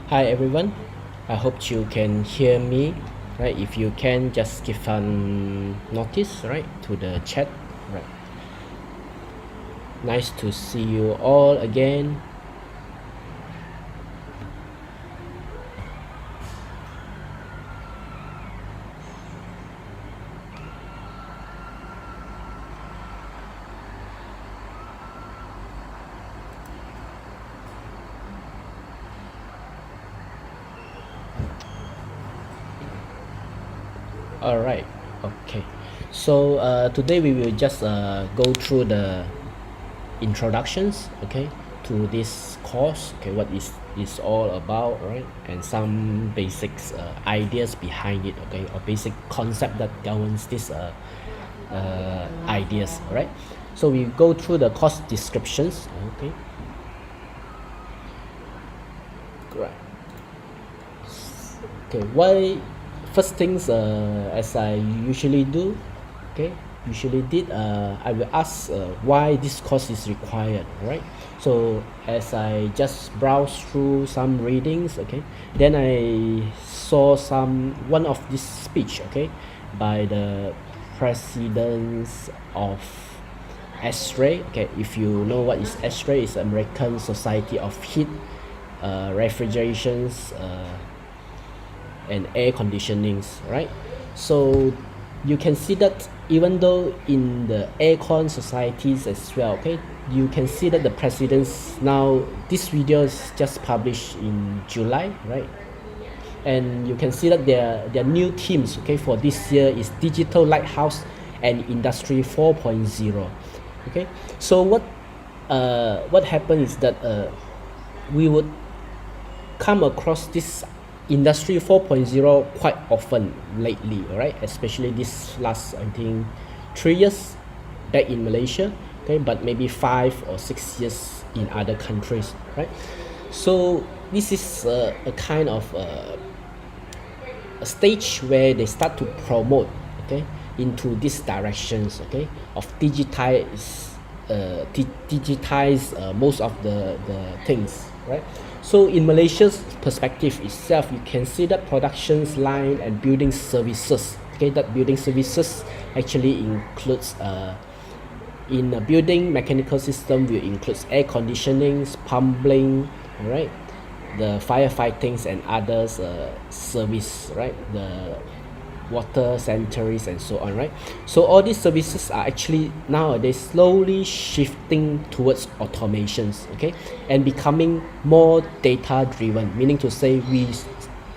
Hi everyone, I hope you can hear me, right? If you can, just give an notice, right, to the chat, right? Nice to see you all again. All right, okay. So today we will just go through the introductions, okay, to this course, okay, what is all about, right, and some basics ideas behind it, okay, or basic concept that governs this ideas, right? So we go through the course descriptions, okay, right. Okay, why first things as I usually do, okay, usually did I will ask why this course is required, right? So as I just browse through some readings, okay, then I saw one of this speech, okay, by the presidents of ASHRAE. Okay, if you know what is ASHRAE, it's American Society of Heat Refrigerations and air conditionings, right? So you can see that even though in the aircon societies as well, okay, you can see that the presidents now, this video is just published in July, right? And you can see that their new themes, okay, for this year is digital lighthouse and industry 4.0. Okay, so what happened is that we would come across this industry 4.0 quite often lately, right? Especially this last, I think, 3 years back in Malaysia, okay, but maybe 5 or 6 years in other countries, right? So this is a kind of a stage where they start to promote, okay, into these directions, okay, of digitize most of the things, right? So in Malaysia's perspective itself, you can see that productions line and building services, okay, that building services actually includes in a building mechanical system will includes air conditioning, plumbing, right, the firefightings and others service, right, the water sanitaries and so on, right? So all these services are actually nowadays slowly shifting towards automations, okay, and becoming more data driven, meaning to say we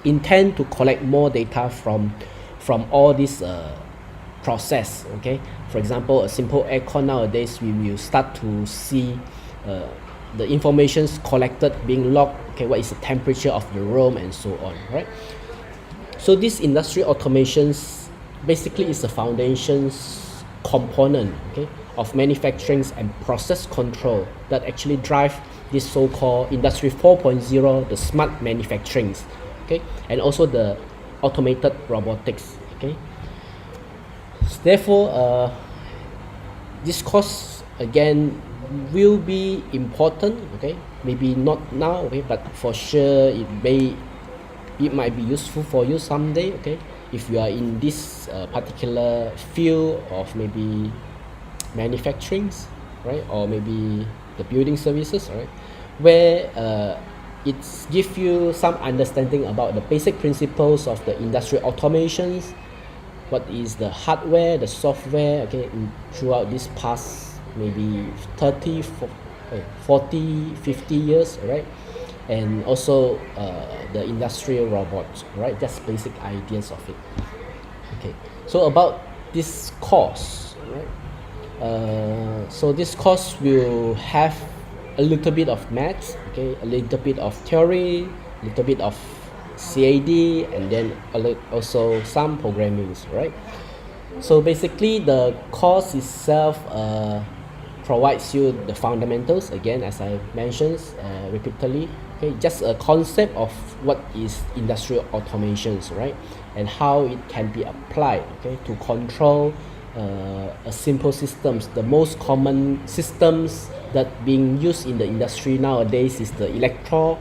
intend to collect more data from all this process, okay. For example, a simple aircon nowadays, we will start to see uh, the informations collected being logged, okay, what is the temperature of the room and so on, right? So this industry automations basically is a foundations component, okay, of manufacturing and process control that actually drive this so-called industry 4.0, the smart manufacturing, okay, and also the automated robotics, okay. Therefore, this course again will be important, okay, maybe not now, okay, but for sure it might be useful for you someday, okay, if you are in this particular field of maybe manufacturing, right, or maybe the building services, right, where it's give you some understanding about the basic principles of the industry automations, what is the hardware, the software, okay, throughout this past maybe 40, 50 years, right? And also the industrial robots, right? Just basic ideas of it. Okay, so about this course, right? So this course will have a little bit of maths, okay, a little bit of theory, a little bit of CAD, and then also some programming, right? So basically, the course itself provides you the fundamentals, again, as I mentioned repeatedly, okay, just a concept of what is industrial automations, right, and how it can be applied, okay, to control a simple systems. The most common systems that being used in the industry nowadays is the electro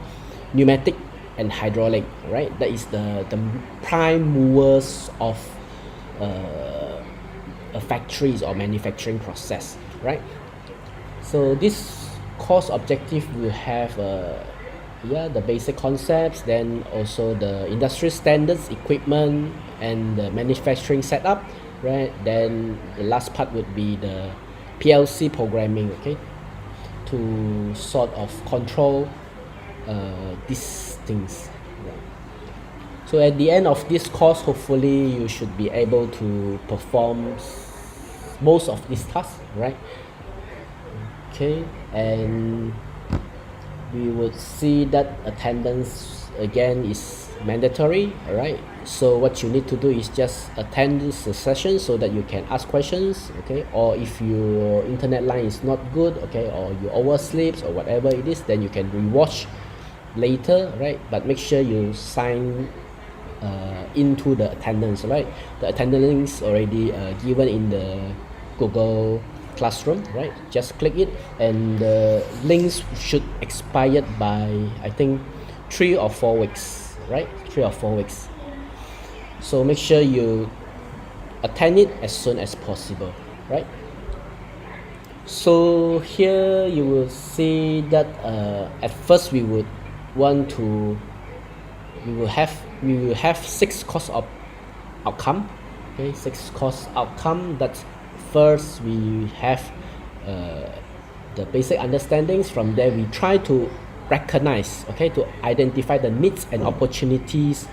pneumatic and hydraulic, right? That is the prime movers of a factories or manufacturing process, right? So this course objective will have the basic concepts, then also the industry standards, equipment, and the manufacturing setup, right? Then the last part would be the PLC programming, okay, to sort of control these things. Right? So at the end of this course, hopefully you should be able to perform most of these tasks, right? Okay, and we would see that attendance again is mandatory. All right, so what you need to do is just attend this session so that you can ask questions, okay? Or if your internet line is not good, okay, or you oversleep or whatever it is, then you can rewatch later, right? But make sure you sign into the attendance, right? The attendance already given in the Google Classroom, right? Just click it, and the links should expire by, I think, 3 or 4 weeks, right? 3 or 4 weeks. So make sure you attend it as soon as possible, right? So here you will see that at first we will have 6 course of outcome, okay? 6 course outcome. That first we have the basic understandings. From there we try to recognize, okay, to identify the needs and opportunities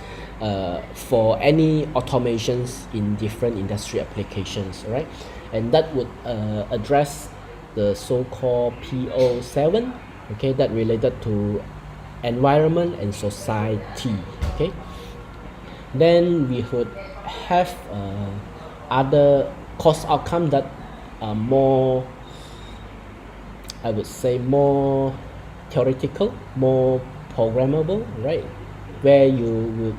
for any automations in different industry applications, right? And that would address the so-called PO7, okay, that related to environment and society, okay? Then we would have other course outcome that are more, I would say, more theoretical, more programmable, right? Where you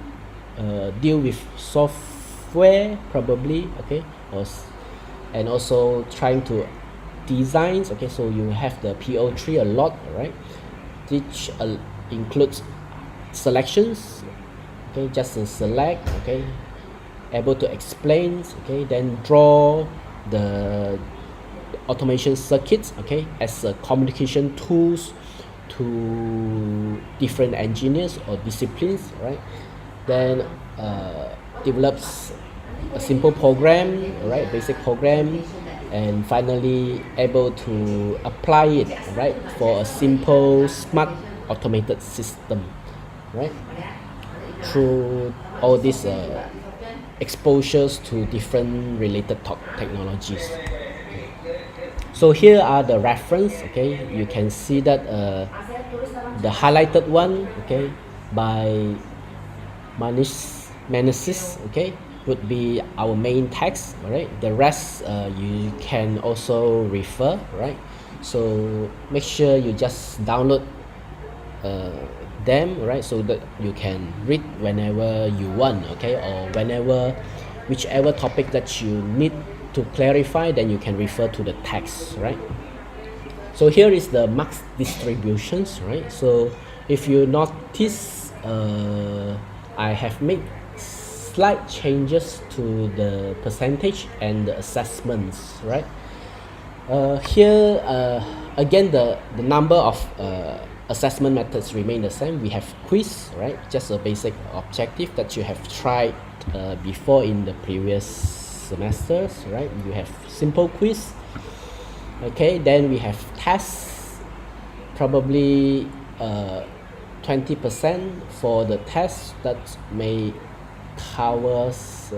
would deal with software probably, okay, and also trying to designs, okay. So you have the PO3 a lot, right, which includes selections, okay, just to select, okay, able to explain, okay, then draw the automation circuits, okay, as a communication tools to different engineers or disciplines, right? Then develops a simple program, right, basic program, and finally able to apply it, right, for a simple smart automated system, right, through all these exposures to different related technologies. So here are the reference, okay. You can see that the highlighted one, okay, by Manesis, okay, would be our main text, right? The rest you can also refer, right? So make sure you just download them, right, so that you can read whenever you want, okay, or whichever topic that you need to clarify, then you can refer to the text, right? So here is the marks distributions, right? So if you notice, I have made slight changes to the percentage and the assessments, right? Here again the number of assessment methods remain the same. We have quiz, right, just a basic objective that you have tried before in the previous semesters, right? You have simple quiz, okay. Then we have tests, probably 20% for the test that may covers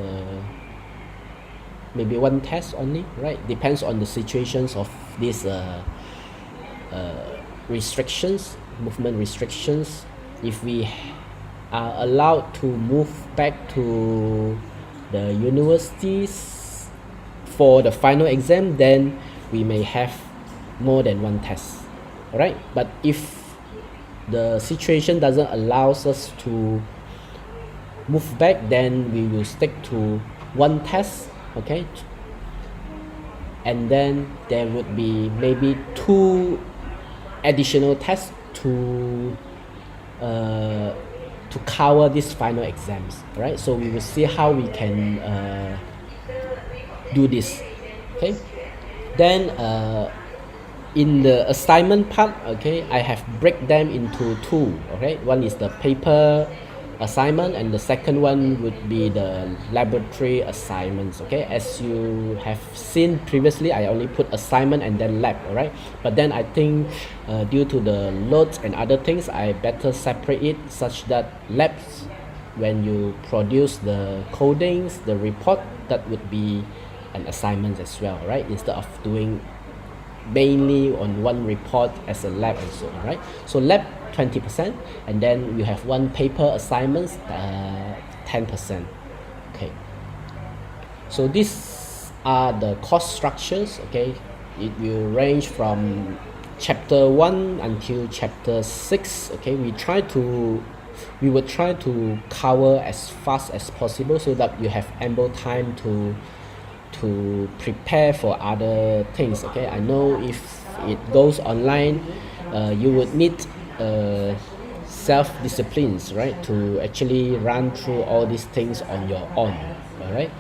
maybe one test only, right? Depends on the situations of these restrictions, movement restrictions. If we are allowed to move back to the universities for the final exam, then we may have more than one test, all right? But if the situation doesn't allow us to move back, then we will stick to one test, okay, and then there would be maybe 2 additional tests to to cover these final exams, right? So we will see how we can do this. Okay, then in the assignment part, okay, I have break them into two. Okay, one is the paper assignment and the second one would be the laboratory assignments. Okay, as you have seen previously, I only put assignment and then lab. All right, but then I think due to the loads and other things, I better separate it such that labs, when you produce the codings, the report, that would be an assignment as well, right? Instead of doing mainly on one report as a lab and so on, right? So lab 20%, and then you have one paper assignments 10%. Okay. So these are the cost structures. Okay, it will range from chapter 1 until chapter 6. Okay, we would try to cover as fast as possible so that you have ample time to prepare for other things. Okay, I know if it goes online, you would need self-disciplines, right, to actually run through all these things on your own. All right,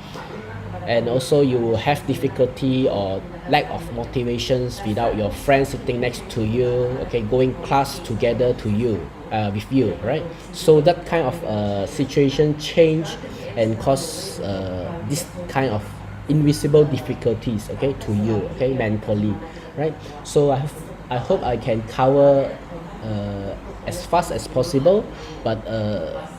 and also you will have difficulty or lack of motivations without your friends sitting next to you, okay, going class together to you with you, right? So that kind of situation change and cause this kind of invisible difficulties, okay, to you, okay, mentally, right? So I hope I can cover as fast as possible, but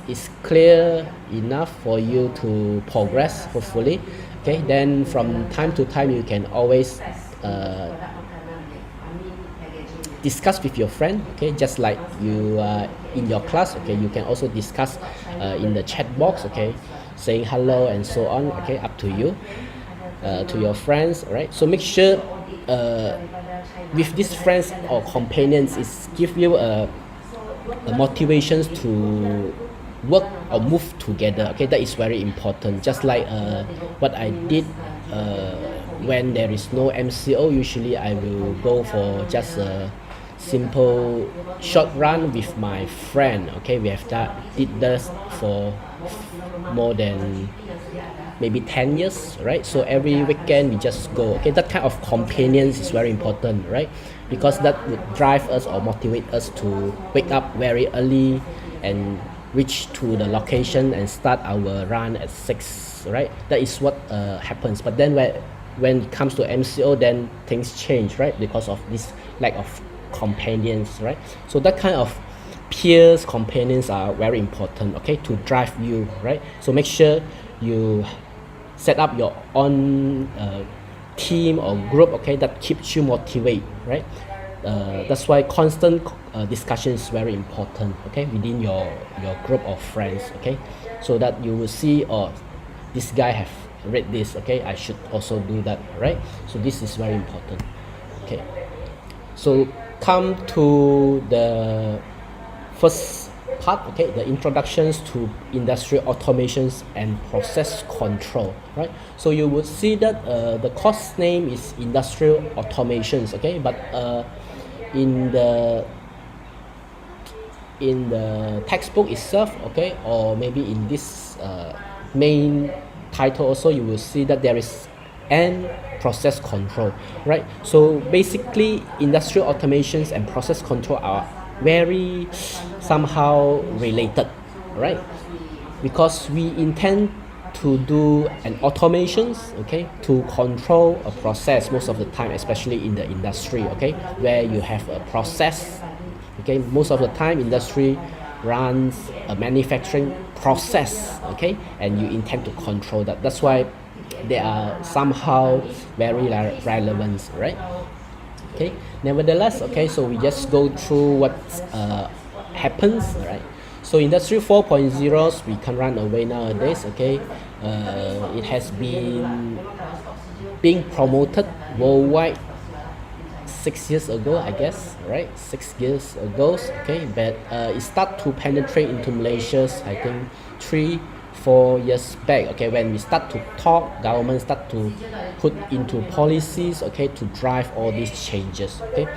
it's clear enough for you to progress, hopefully. Okay, then from time to time you can always discuss with your friend. Okay, just like you in your class. Okay, you can also discuss in the chat box. Okay, saying hello and so on. Okay, up to you, to your friends. Right, so make sure with these friends or companions, it's give you a motivations to work or move together. Okay, that is very important. Just like what I did when there is no MCO, usually I will go for just a simple short run with my friend. Okay, we have did this for more than maybe 10 years, right? So every weekend we just go. Okay, that kind of companions is very important, right? Because that would drive us or motivate us to wake up very early and reach to the location and start our run at 6, right? That is what happens. But then when it comes to MCO, then things change, right? Because of this lack of companions, right? So that kind of peers, companions are very important, okay, to drive you, right? So make sure you set up your own team or group, okay, that keeps you motivated, right? That's why constant discussion is very important, okay, within your group of friends, okay, so that you will see, oh, this guy have read this, okay, I should also do that, right? So this is very important. Okay, so come to the first part, okay, the introductions to industrial automations and process control, right? So you would see that the course name is industrial automations, okay, but in the textbook itself, okay, or maybe in this main title also, you will see that there is and process control, right? So basically industrial automations and process control are very somehow related, right? Because we intend to do an automations, okay, to control a process most of the time, especially in the industry, okay, where you have a process, okay, most of the time industry runs a manufacturing process, okay, and you intend to control that. That's why they are somehow very relevant, right? Okay, nevertheless, okay, so we just go through what happens, right? So industry 4.0, we can run away nowadays, okay. It has been being promoted worldwide 6 years ago, I guess, right? 6 years ago, okay, but it started to penetrate into Malaysia, I think 3-4 years back, okay, when we start to talk, government start to put into policies, okay, to drive all these changes, okay.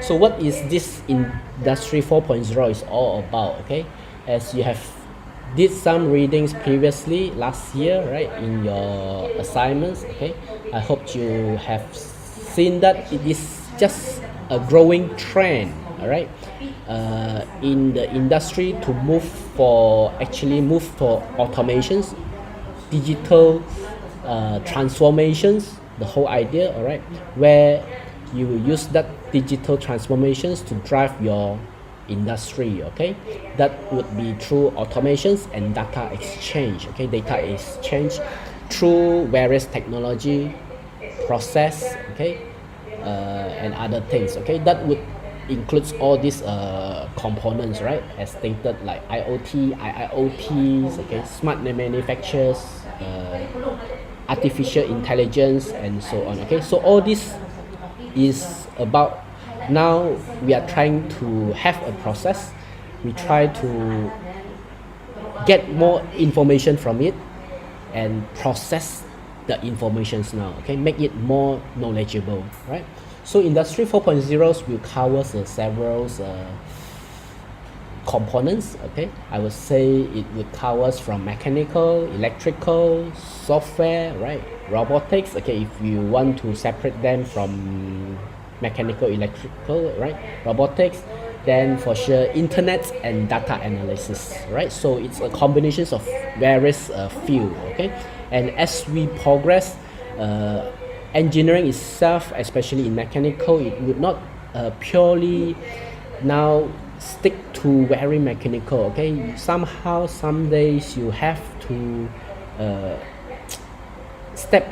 So what is this industry 4.0 is all about, okay? As you have did some readings previously last year, right, in your assignments. Okay, I hope you have seen that it is just a growing trend, all right, in the industry to move for automations, digital transformations, the whole idea, all right, where you will use that digital transformations to drive your industry. Okay, that would be through automations and data exchange. Okay, data exchange through various technology process. Okay, and other things. Okay, that would includes all these components, right, as stated, like IoT, IIoTs, okay, smart manufacturers, artificial intelligence, and so on. Okay, so all this is about, now we are trying to have a process, we try to get more information from it and process the informations now. Okay, make it more knowledgeable, right? So industry 4.0 will cover several components. Okay, I would say it would covers from mechanical, electrical, software, right, robotics. Okay, if you want to separate them from mechanical, electrical, right, robotics, then for sure internet and data analysis, right? So it's a combination of various field. Okay, and as we progress, engineering itself, especially in mechanical, it would not purely now stick to very mechanical. Okay, somehow some days you have to step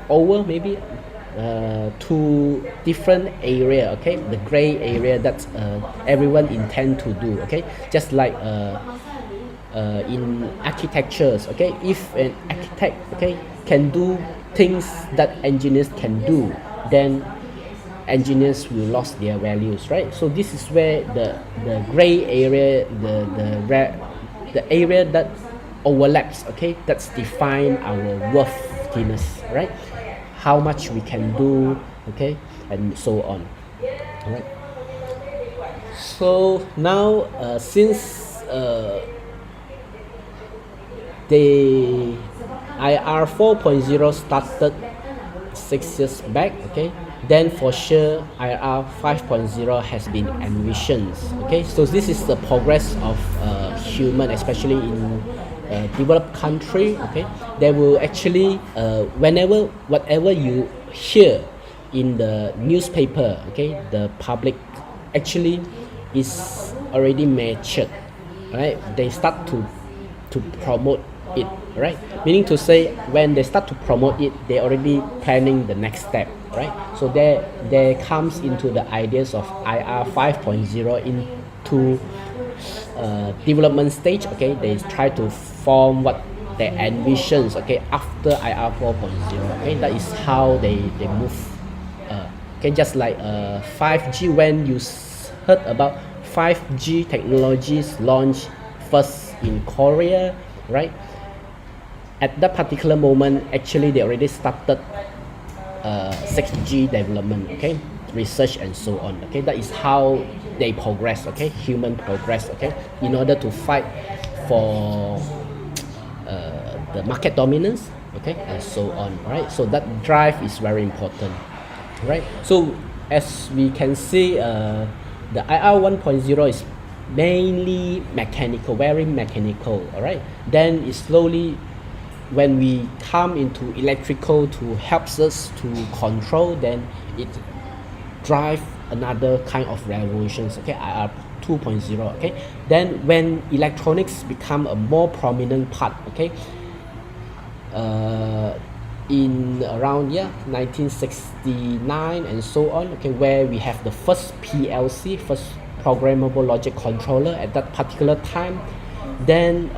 over maybe to different area. Okay, the gray area that everyone intend to do. Okay, just like in architectures. Okay, if an architect, okay, can do things that engineers can do, then engineers will lose their values, right? So this is where the gray area, the area that overlaps, okay, that's define our worthiness, right? How much we can do, okay, and so on. All right. So now since the IR 4.0 started 6 years back, okay, then for sure IR 5.0 has been envisioned. Okay, so this is the progress of human, especially in developed country. Okay, they will actually whatever you hear in the newspaper, okay, the public actually is already matured, right? They start to promote it, right? Meaning to say, when they start to promote it, they already planning the next step, right? So there comes into the ideas of IR 5.0 into development stage. Okay, they try to form what they envisions, okay, after IR 4.0. Okay, that is how they move. Okay, just like 5G, when you heard about 5G technologies launched first in Korea, right? At that particular moment, actually they already started 6G development, okay, research and so on. Okay, that is how they progress. Okay, human progress. Okay, in order to fight for the market dominance. Okay, and so on. Right. So that drive is very important. Right. So as we can see, the IR 1.0 is mainly mechanical, very mechanical. All right. Then it slowly, when we come into electrical to helps us to control, then it drive another kind of revolutions. Okay, IR 2.0. Okay, then when electronics become a more prominent part, okay, in around 1969 and so on, okay, where we have the first PLC, first programmable logic controller at that particular time, then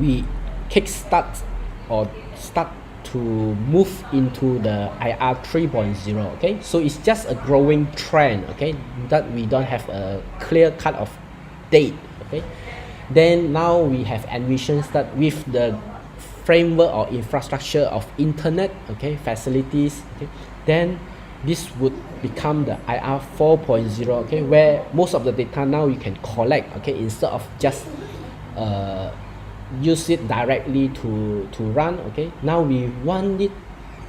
we kickstart or start to move into the IR 3.0. Okay, so it's just a growing trend, okay, that we don't have a clear cut of date. Okay, then now we have envisions that with the framework or infrastructure of internet, okay, facilities, okay, then this would become the IR 4.0, okay, where most of the data now you can collect, okay, instead of just use it directly to run, okay. Now we want it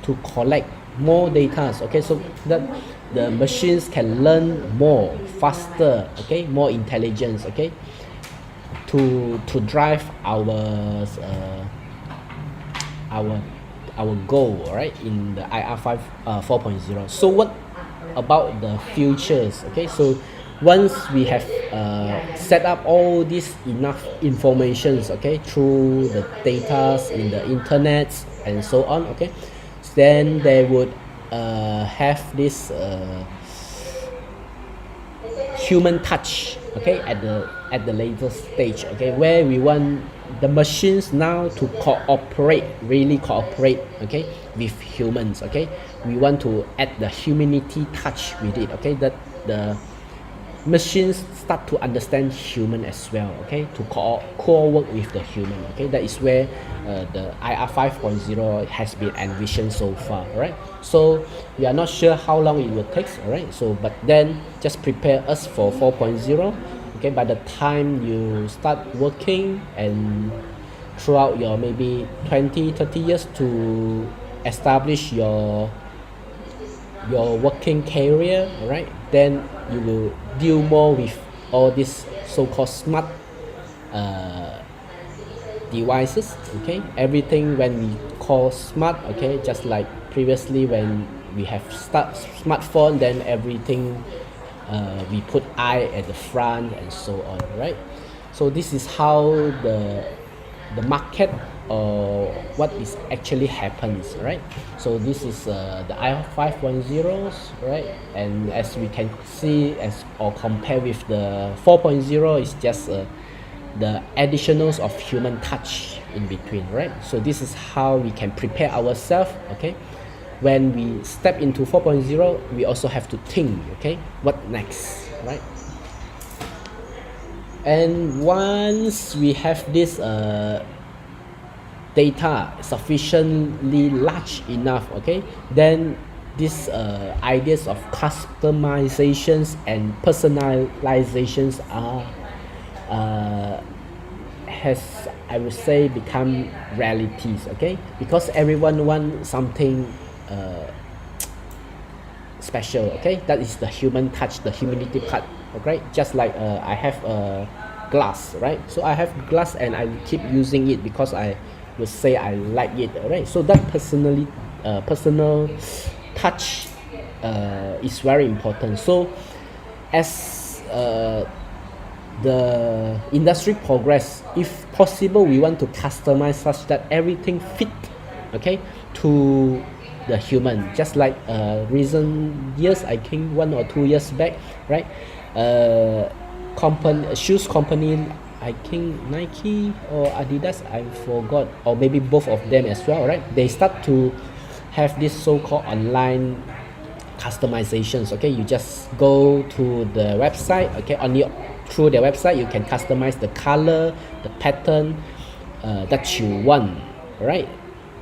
to collect more data, okay, so that the machines can learn more faster, okay, more intelligence, okay, to drive our our goal, right, in the IR 4.0. So what about the futures? Okay, so once we have set up all these enough informations, okay, through the data in the internet and so on, okay, then they would have this human touch, okay, at the later stage, okay, where we want the machines now to really cooperate, okay, with humans, okay. We want to add the humanity touch with it, okay, that the machines start to understand human as well, okay, to co-work with the human, okay. That is where the IR 5.0 has been envisioned so far, right? So we are not sure how long it will take, all right, so but then just prepare us for 4.0, okay. By the time you start working and throughout your maybe 20-30 years to establish your working career, right, then you will deal more with all these so-called smart devices, okay. Everything when we call smart, okay, just like previously when we have smartphone, then everything we put I at the front and so on, right? So this is how the market or what is actually happens, right? So this is the IR 5.0, right? And as we can see or compare with the 4.0, is just the additionals of human touch in between, right? So this is how we can prepare ourselves, okay? When we step into 4.0, we also have to think, okay, what next, right? And once we have this data sufficiently large enough, okay, then these ideas of customizations and personalizations are has, I would say, become realities, okay, because everyone wants something special, okay. That is the human touch, the humanity part, okay. Just like I have a glass, right? So I have glass and I keep using it because I would say I like it, right? So that personal touch is very important. So as the industry progress, if possible, we want to customize such that everything fit, okay, to the human. Just like recent years, I think 1 or 2 years back, right? Shoes company, I think Nike or Adidas, I forgot, or maybe both of them as well, right? They start to have this so-called online customizations, okay. You just go to the website, okay, only through their website you can customize the color, the pattern that you want, right,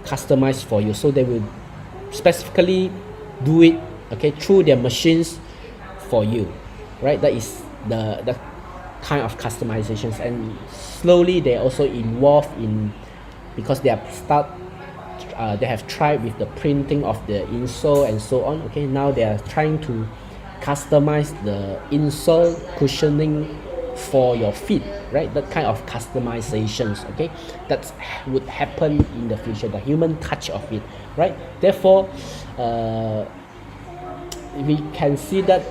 customized for you. So they will specifically do it, okay, through their machines for you, right? That is the kind of customizations. And slowly they also involve in, because they have tried with the printing of the insole and so on, okay. Now they are trying to customize the insole cushioning for your feet, right? That kind of customizations, okay, that would happen in the future, the human touch of it, right? Therefore we can see that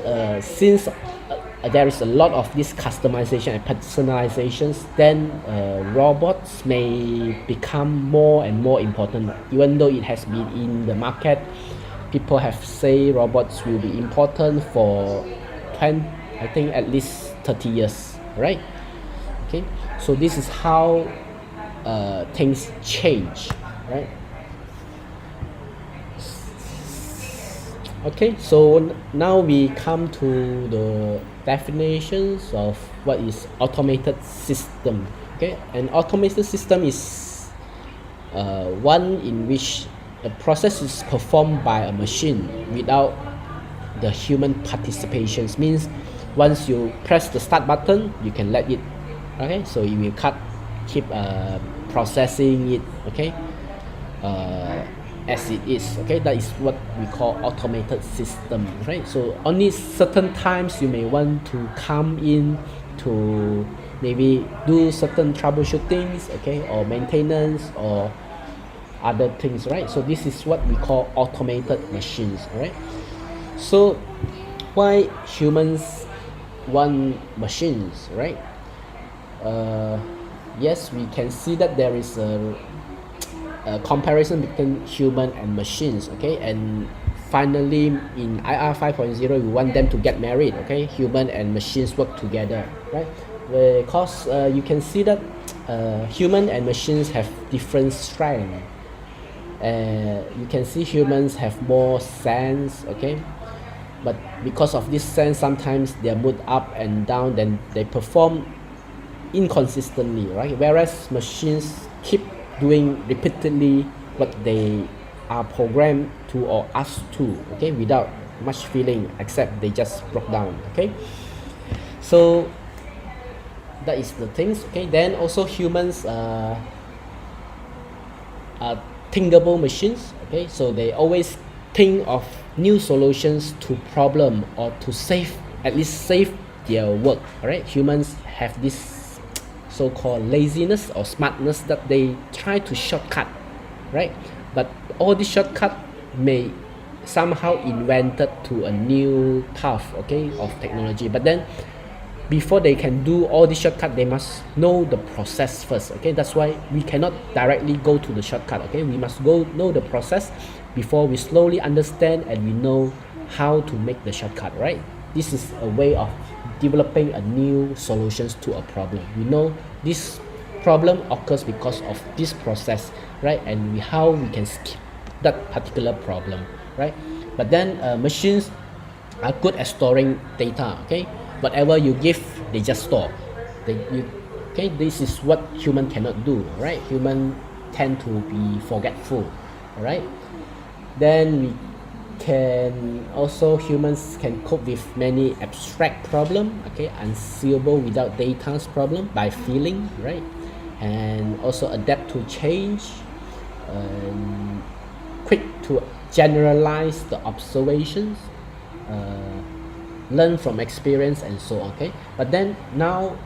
since there is a lot of this customization and personalizations, then robots may become more and more important. Even though it has been in the market, people have say robots will be important for I think at least 30 years, right? Okay, so this is how things change, right? Okay, so now we come to the definitions of what is automated system. Okay, an automated system is one in which a process is performed by a machine without the human participations. Means once you press the start button, you can let it, okay, so it will keep processing it, okay, as it is, okay. That is what we call automated system, right? So only certain times you may want to come in to maybe do certain troubleshootings, okay, or maintenance or other things, right? So this is what we call automated machines, right? So why humans want machines, right? Yes, we can see that there is a comparison between human and machines, okay, and finally in IR 5.0 we want them to get married, okay, human and machines work together, right? Because you can see that human and machines have different strengths. You can see humans have more sense, okay, but because of this sense sometimes they are mood up and down, then they perform inconsistently, right? Whereas machines keep doing repeatedly what they are programmed to or asked to, okay, without much feeling except they just broke down, okay. So that is the things, okay. Then also humans are thinkable machines, okay, so they always think of new solutions to problem or to at least save their work, all right. Humans have this so-called laziness or smartness that they try to shortcut, right? But all these shortcut may somehow invented to a new path, okay, of technology, but then before they can do all this shortcut they must know the process first, okay. That's why we cannot directly go to the shortcut, okay. We must know the process before we slowly understand and we know how to make the shortcut, right? This is a way of developing a new solutions to a problem. We know this problem occurs because of this process, right? And how we can skip that particular problem, right? But then machines are good at storing data, okay. Whatever you give, they just store. Okay, this is what human cannot do, right? Human tend to be forgetful, right? Then we can also humans can cope with many abstract problem, okay, unseeable without data's problem by feeling, right? And also adapt to change, quick to generalize the observations, learn from experience and so on, okay. But then now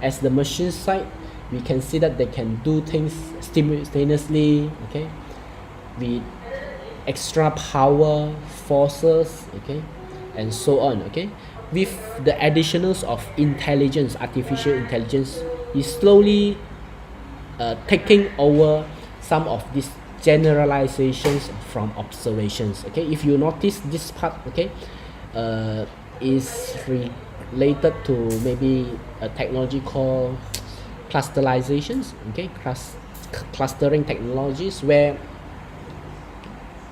as the machine side we can see that they can do things simultaneously, okay, with extra power, forces, okay, and so on, okay. With the additionals of intelligence, artificial intelligence is slowly taking over some of these generalizations from observations, okay. If you notice this part, okay, is related to maybe a technology called clusterizations, okay, clustering technologies, where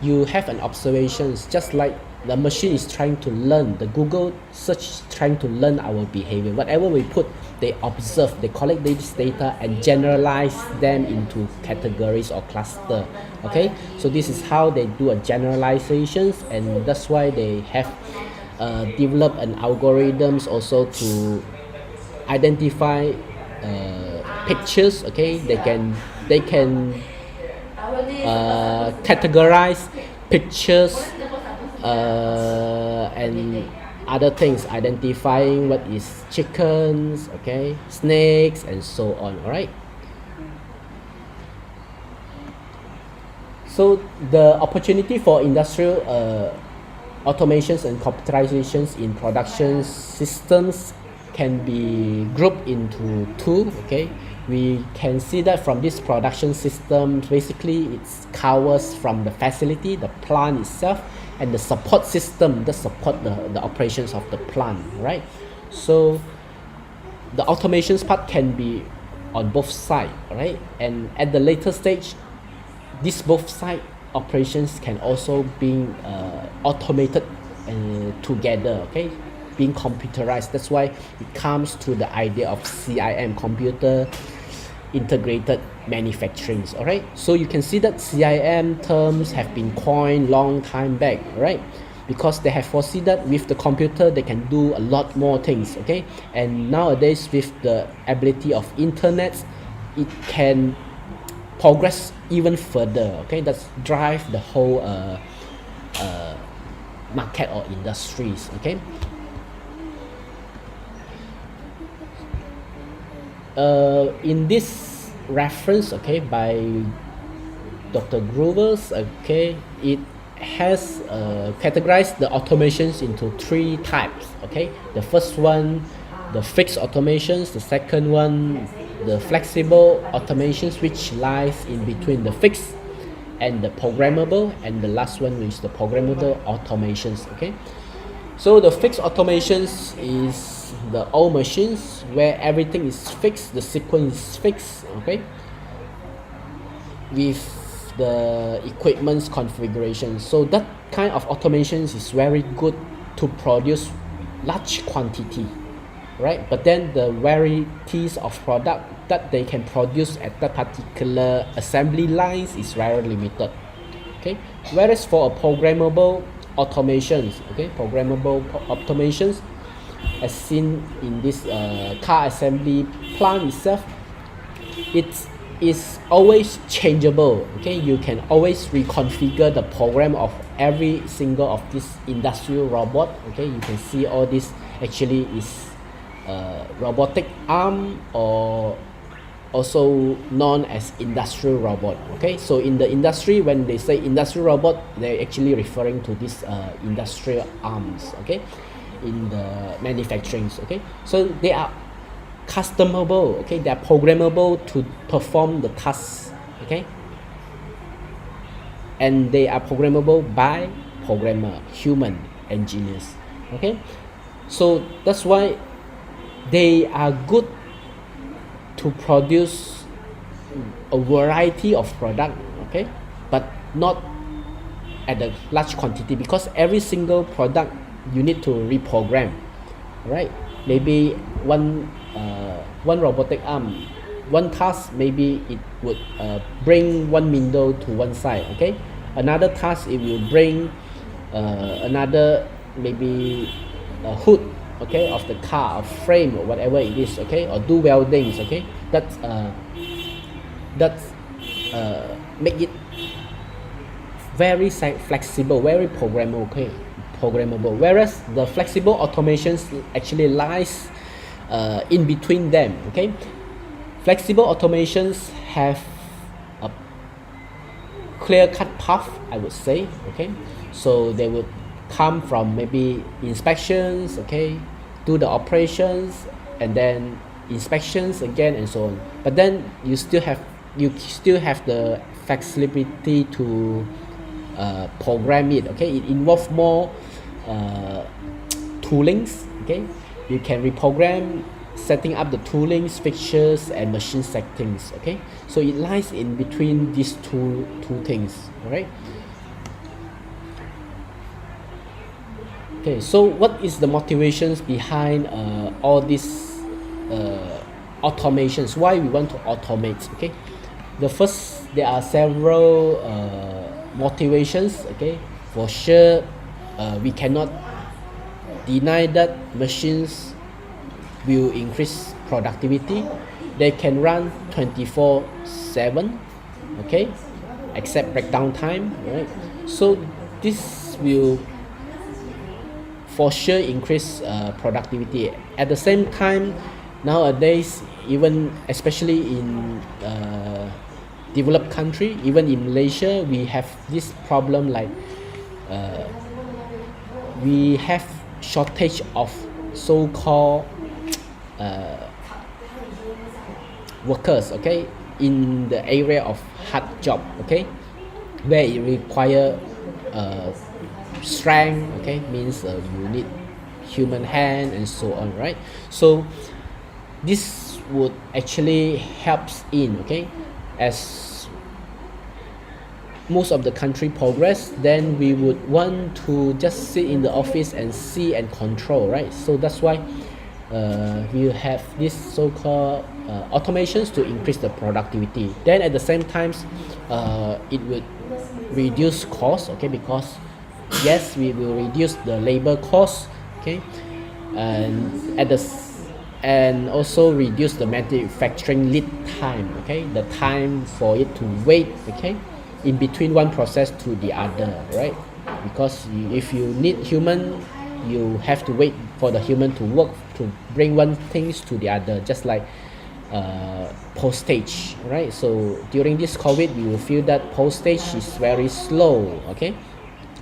you have an observations just like the machine is trying to learn, the Google search is trying to learn our behavior. Whatever we put, they observe, they collect this data and generalize them into categories or cluster, okay. So this is how they do a generalizations, and that's why they have developed an algorithms also to identify pictures, okay. They can categorize pictures and other things, identifying what is chickens, okay, snakes and so on, all right. So the opportunity for industrial automations and computerizations in production systems can be grouped into two, okay. We can see that from this production system, basically it covers from the facility, the plant itself, and the support system that support the operations of the plant, right? So the automations part can be on both sides, right? And at the later stage, this both side operations can also be automated together, okay, being computerized. That's why it comes to the idea of CIM, computer integrated manufacturing, all right. So you can see that CIM terms have been coined long time back, right? because they have foreseen that with the computer they can do a lot more things, okay? And nowadays with the ability of internet, it can progress even further, okay? That's drive the whole market or industries, okay? In this reference, okay, by Dr. Grover's, okay, it has categorized the automations into 3 types, okay? The first one, the fixed automations. The second one, the flexible automations, which lies in between the fixed and the programmable, and the last one is the programmable automations, okay? So the fixed automations is the old machines where everything is fixed, the sequence is fixed, okay, with the equipment's configuration. So that kind of automations is very good to produce large quantity, right? But then the varieties of product that they can produce at that particular assembly lines is very limited, okay? Whereas for a programmable automations, okay, automations as seen in this car assembly plant itself, it is always changeable, okay? You can always reconfigure the program of every single of this industrial robot, okay? You can see all this actually is robotic arm, or also known as industrial robot, okay? So in the industry, when they say industrial robot, they're actually referring to this industrial arms, okay, in the manufacturing, okay? So they are customable, okay? They are programmable to perform the tasks, okay? And they are programmable by programmer, human engineers, okay? So that's why they are good to produce a variety of product, okay, but not at a large quantity, because every single product you need to reprogram, right? Maybe one robotic arm, one task, maybe it would bring one window to one side, okay? Another task, it will bring another, maybe a hood, okay, of the car, a frame, or whatever it is, okay, or do weldings, okay? That's make it very flexible, very programmable, okay, programmable. Whereas the flexible automations actually lies in between them, okay? Flexible automations have a clear-cut path, I would say, okay? So they would come from maybe inspections, okay, do the operations, and then inspections again, and so on. But then you still have the flexibility to program it, okay? It involves more toolings, okay? You can reprogram, setting up the toolings, fixtures, and machine settings, okay? So it lies in between these two things, all right? Okay, so what is the motivations behind all these automations? Why we want to automate? Okay, the first, there are several motivations. Okay, for sure, we cannot deny that machines will increase productivity. They can run 24/7. Okay, except breakdown time. Right. So this will for sure increase productivity. At the same time, nowadays, even especially in developed country, even in Malaysia, we have this problem like we have shortage of so-called workers, okay, in the area of hard job, okay, where it require strength, okay, means you need human hand and so on, right? So this would actually helps in, okay, as most of the country progress, then we would want to just sit in the office and see and control, right? So that's why we have this so-called automations to increase the productivity. Then at the same time, it would reduce cost, okay, because yes, we will reduce the labor cost, okay, and and also reduce the manufacturing lead time, okay, the time for it to wait, okay, in between one process to the other, right? Because if you need human, you have to wait for the human to work to bring one things to the other, just like postage, right? So during this COVID, we will feel that postage is very slow, okay,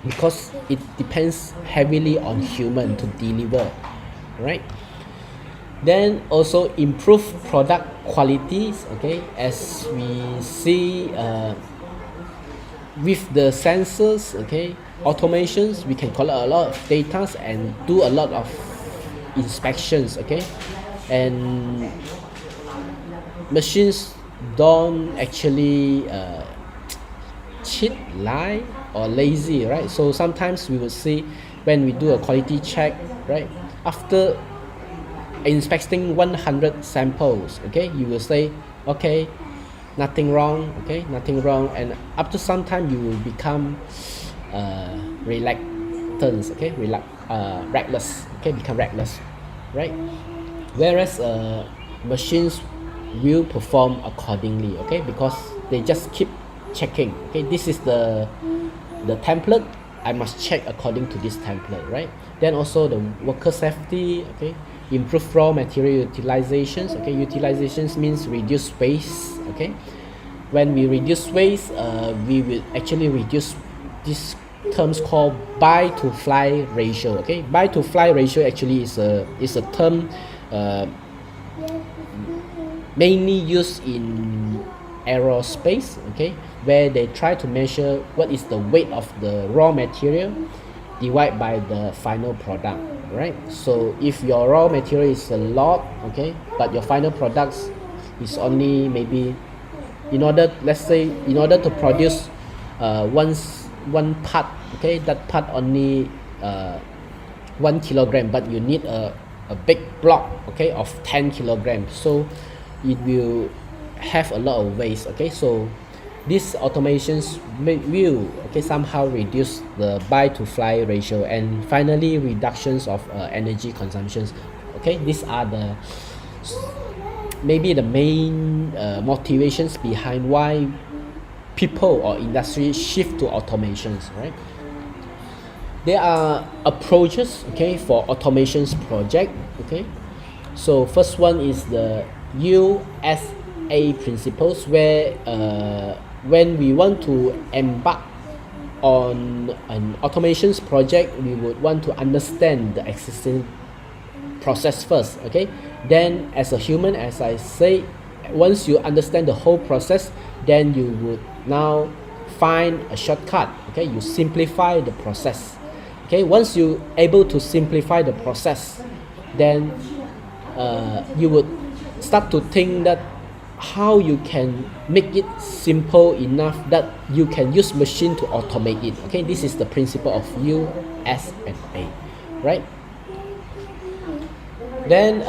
because it depends heavily on human to deliver, right? Then also improve product qualities, okay, as we see with the sensors, okay, automations, we can collect a lot of data and do a lot of inspections, okay, and machines don't actually cheat, lie, or lazy, right? So sometimes we will see when we do a quality check, right, after inspecting 100 samples, okay, you will say, okay, nothing wrong, okay, nothing wrong, and after some time you will become reluctant, okay, reckless, okay, become reckless, right? Whereas machines will perform accordingly, okay, because they just keep checking, okay, this is the template, I must check according to this template, right? Then also the worker safety, okay, improve raw material utilizations, okay, utilizations means reduce waste, okay, when we reduce waste, we will actually reduce this terms called buy to fly ratio, okay, buy to fly ratio actually is a term mainly used in aerospace, okay, where they try to measure what is the weight of the raw material divided by the final product, right? So if your raw material is a lot, okay, but your final products is only maybe, in order, let's say, in order to produce one part, okay, that part only 1 kilogram, but you need a big block, okay, of 10 kilograms, so it will have a lot of waste, okay. So these automations will, okay, somehow reduce the buy to fly ratio, and finally reductions of energy consumptions, okay. These are the maybe the main motivations behind why people or industry shift to automations, right? There are approaches, okay, for automations project, okay. So first one is the USA principles, where when we want to embark on an automations project, we would want to understand the existing process first, okay. Then as a human, as I say, once you understand the whole process, then you would now find a shortcut, okay, you simplify the process, okay. Once you able to simplify the process, then you would start to think that how you can make it simple enough that you can use machine to automate it, okay. This is the principle of USA, right? Then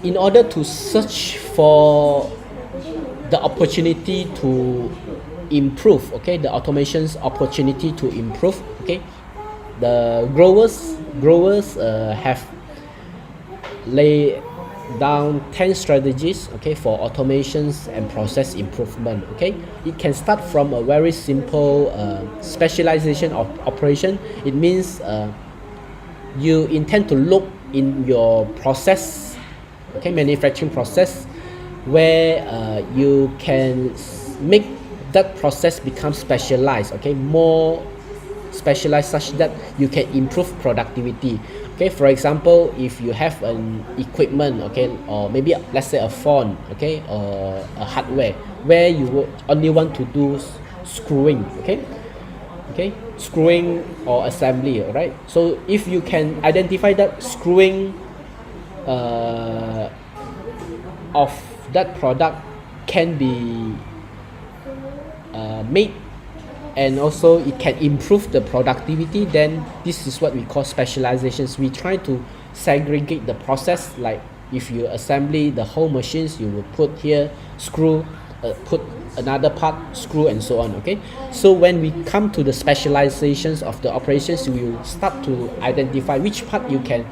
in order to search for the opportunity to improve, okay, the automation's opportunity to improve, okay, the growers have laid down 10 strategies, okay, for automations and process improvement, okay. It can start from a very simple specialization of operation. It means you intend to look in your process, okay, manufacturing process, where you can make that process become specialized, okay, more specialized, such that you can improve productivity, okay. For example, if you have an equipment, okay, or maybe let's say a phone, okay, or a hardware, where you only want to do screwing, okay, screwing or assembly, right? So if you can identify that screwing of that product can be made, and also it can improve the productivity, then this is what we call specializations. We try to segregate the process, like if you assembly the whole machines, you will put here screw, put another part, screw, and so on. Okay, so when we come to the specializations of the operations, we will start to identify which part you can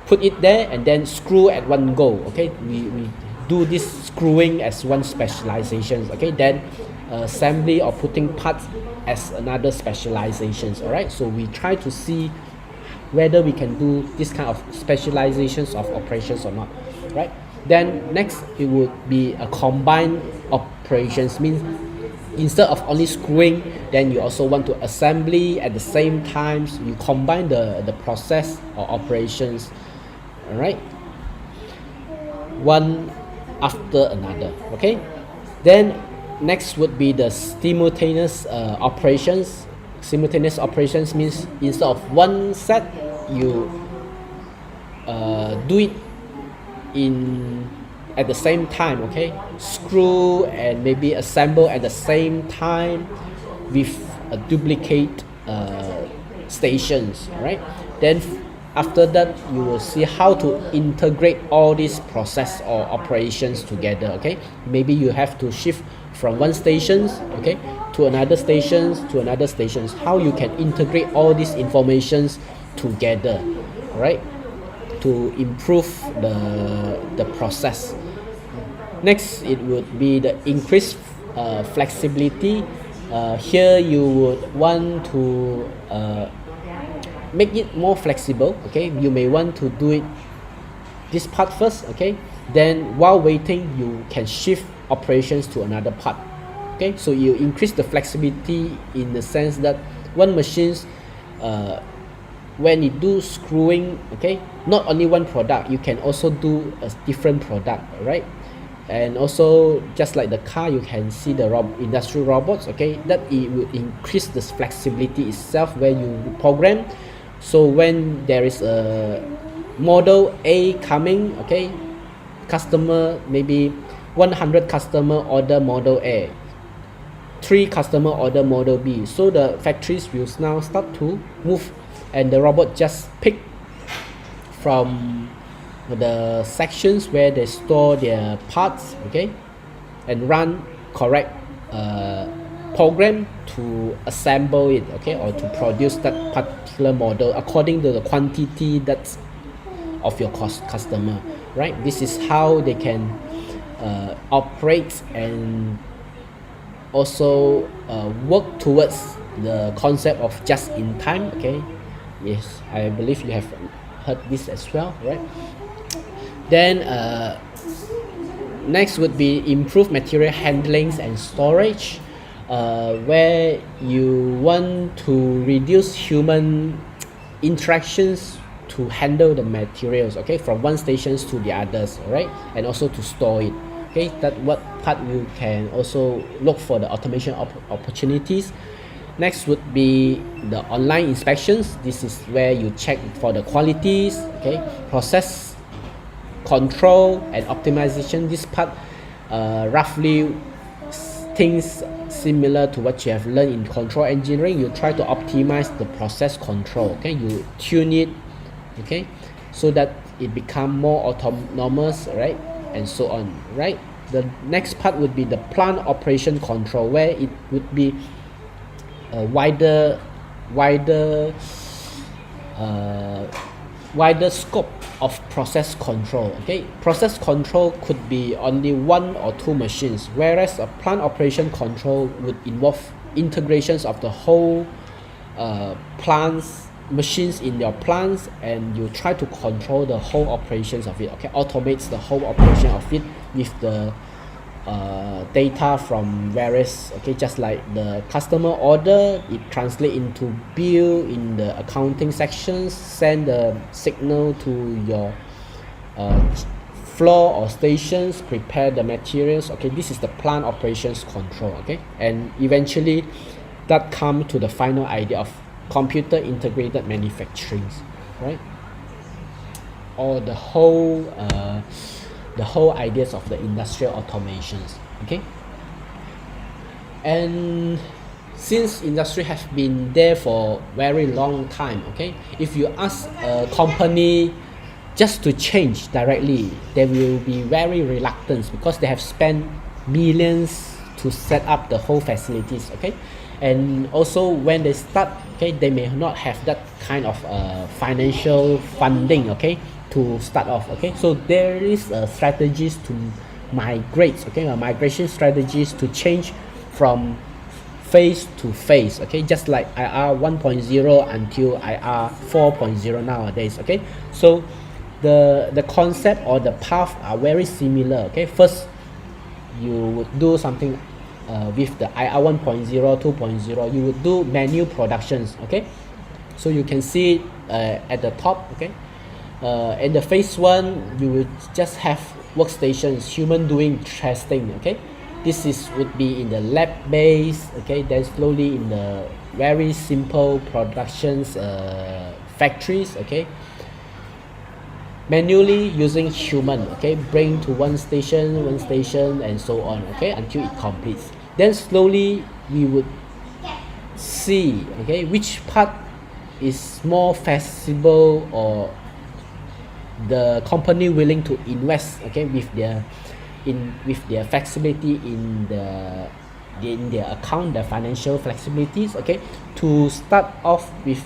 put it there and then screw at one go. Okay, we do this screwing as one specialization. Okay, then assembly or putting parts as another specializations. All right, so we try to see whether we can do this kind of specializations of operations or not, right? Then next it would be a combined operations, means instead of only screwing, then you also want to assembly at the same time. So you combine the process or operations, all right, one after another. Okay, then next would be the simultaneous operations. Simultaneous operations means instead of one set, you do it in at the same time. Okay, screw and maybe assemble at the same time with a duplicate stations. Right, then after that you will see how to integrate all these process or operations together. Okay, maybe you have to shift from one stations, okay, to another stations, to another stations, how you can integrate all these informations together, right, to improve the process. Next it would be the increased flexibility. Here you would want to make it more flexible. Okay, you may want to do it this part first. Okay, then while waiting you can shift operations to another part. Okay, so you increase the flexibility in the sense that one machines when you do screwing, okay, not only one product, you can also do a different product, right? And also just like the car, you can see the industrial robots. Okay, that it will increase the flexibility itself where you program. So when there is a model A coming, okay, customer maybe 100 customer order model A, 3 customer order model B, so the factories will now start to move and the robot just pick from the sections where they store their parts, okay, and run correct program to assemble it, okay, or to produce that particular model according to the quantity that's of your customer, right? This is how they can operate and also work towards the concept of just in time. Okay, yes, I believe you have heard this as well, right? Then next would be improved material handlings and storage, where you want to reduce human interactions to handle the materials, okay, from one stations to the others, right, and also to store it. Okay, that what part you can also look for the automation opportunities. Next would be the online inspections. This is where you check for the qualities, okay, process control and optimization. This part roughly things similar to what you have learned in control engineering. You try to optimize the process control, okay, you tune it, okay, so that it become more autonomous, right, and so on, right? The next part would be the plant operation control, where it would be a wider scope of process control. Okay, process control could be only 1 or 2 machines, whereas a plant operation control would involve integrations of the whole plants, machines in your plants, and you try to control the whole operations of it. Okay, automates the whole operation of it with the data from various, okay, just like the customer order, it translate into bill in the accounting sections, send the signal to your floor or stations, prepare the materials. Okay, this is the plant operations control. Okay, and eventually that come to the final idea of computer integrated manufacturing, right? Or the whole ideas of the industrial automations. Okay, and since industry has been there for very long time, okay, if you ask a company just to change directly, they will be very reluctant because they have spent millions to set up the whole facilities, okay? And also when they start, okay, they may not have that kind of financial funding, okay, to start off, okay? So there is strategies to migrate, okay, migration strategies to change from phase to phase, okay, just like IR 1.0 until IR 4.0 nowadays, okay? So the concept or the path are very similar, okay? First you would do something with the IR 1.0, 2.0, you would do manual productions, okay? So you can see at the top, okay? In the phase 1, you will just have workstations, human doing testing, okay? This would be in the lab base, okay? Then slowly in the very simple productions factories, okay? Manually using human, okay, bring to one station and so on, okay, until it completes. Then slowly we would see, okay, which part is more feasible or the company willing to invest, okay, with their flexibility in their account, the financial flexibilities, okay, to start off with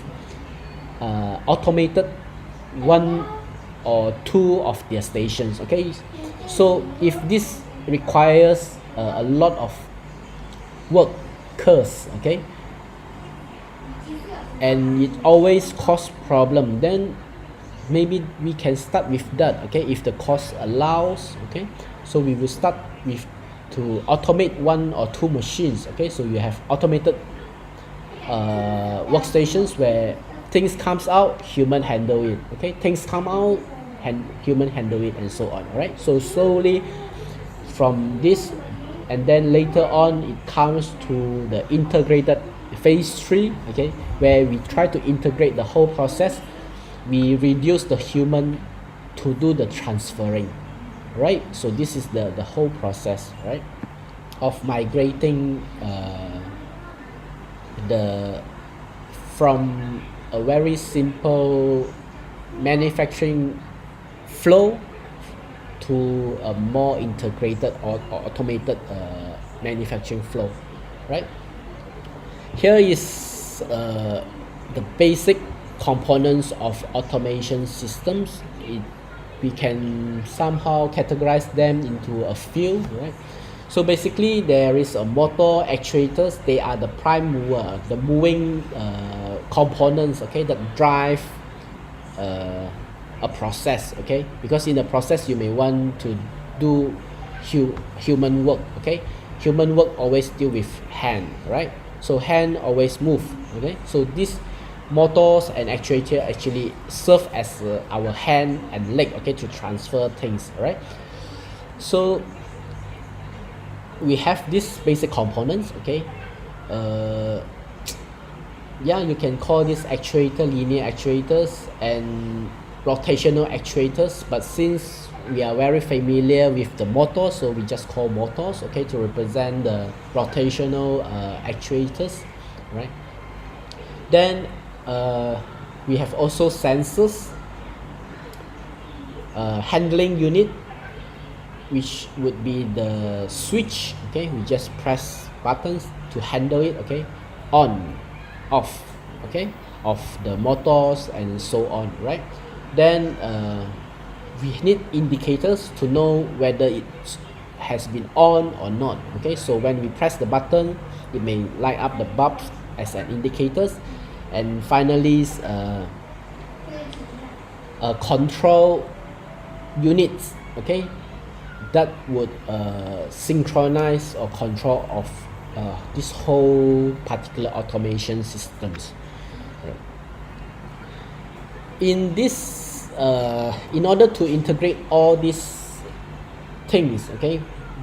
automated one or two of their stations, okay? So if this requires a lot of workers, okay, and it always cause problem, then maybe we can start with that, okay, if the cost allows, okay? So we will start with to automate one or two machines, okay? So you have automated workstations where things comes out, human handle it, okay? Things come out, human handle it, and so on, right? So slowly from this, and then later on it comes to the integrated phase 3, okay, where we try to integrate the whole process. We reduce the human to do the transferring, right? So this is the whole process, right, of migrating from a very simple manufacturing flow to a more integrated or automated manufacturing flow, right? Here is the basic components of automation systems. We can somehow categorize them into a few, right? So basically there is a motor, actuators. They are the prime mover, the moving components, okay, that drive a process, okay? Because in the process you may want to do human work, okay? Human work always deal with hand, right? So hand always move, okay? So these motors and actuators actually serve as our hand and leg, okay, to transfer things, right? So we have these basic components, okay? Yeah, you can call this actuator linear actuators and rotational actuators, but since we are very familiar with the motors, so we just call motors, okay, to represent the rotational actuators, right? Then we have also sensors, handling unit, which would be the switch, okay, we just press buttons to handle it, okay, on, off, okay, of the motors and so on, right? Then we need indicators to know whether it has been on or not, okay? So when we press the button, it may light up the bulbs as an indicators. And finally control units, okay, that would synchronize or control of this whole particular automation systems. In this in order to integrate all these things, okay,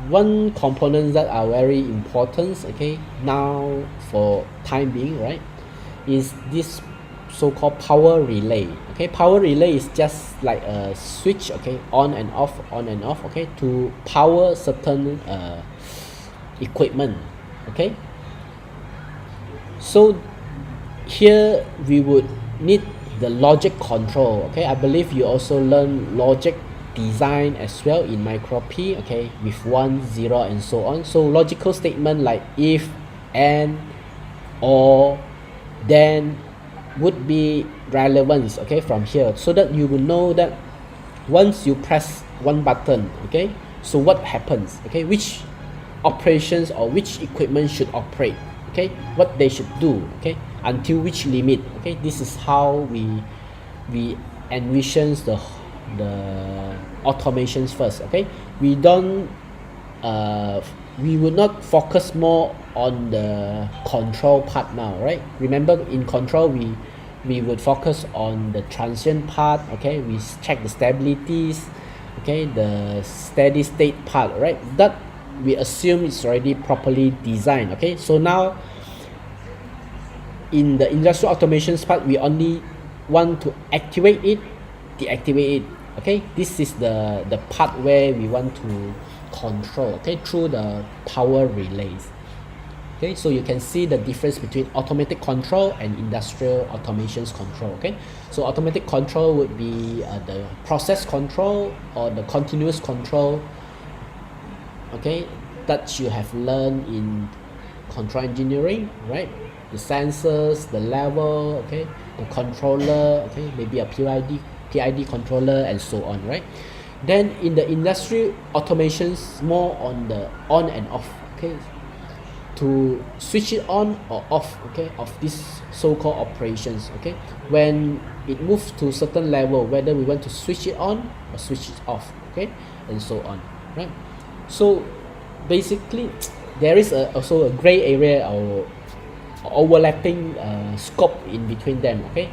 one component that are very important, okay, now for time being, right, is this so-called power relay, okay? Power relay is just like a switch, okay, on and off, okay, to power certain equipment, okay? So here we would need the logic control, okay? I believe you also learn logic design as well in micro P, okay, with 1, 0 and so on. So logical statement like if, and, or, then would be relevant, okay, from here, so that you will know that once you press one button, okay, so what happens, okay, which operations or which equipment should operate, okay, what they should do, okay, until which limit, okay. This is how we envision the automations first, okay. We don't we would not focus more on the control part now, right? Remember, in control we would focus on the transient part, okay, we check the stabilities, okay, the steady state part, right, that we assume it's already properly designed, okay. So now in the industrial automations part, we only want to activate it, deactivate it, okay. This is the part where we want to control, okay, through the power relays. Okay, so you can see the difference between automatic control and industrial automations control, okay. So automatic control would be the process control or the continuous control, okay, that you have learned in control engineering, right? The sensors, the level, okay, the controller, okay, maybe a PID controller and so on, right? Then in the industry automations, more on the on and off, okay, to switch it on or off, okay, of these so-called operations, okay, when it moves to a certain level, whether we want to switch it on or switch it off, okay, and so on, right? So basically there is also a gray area or overlapping scope in between them, okay.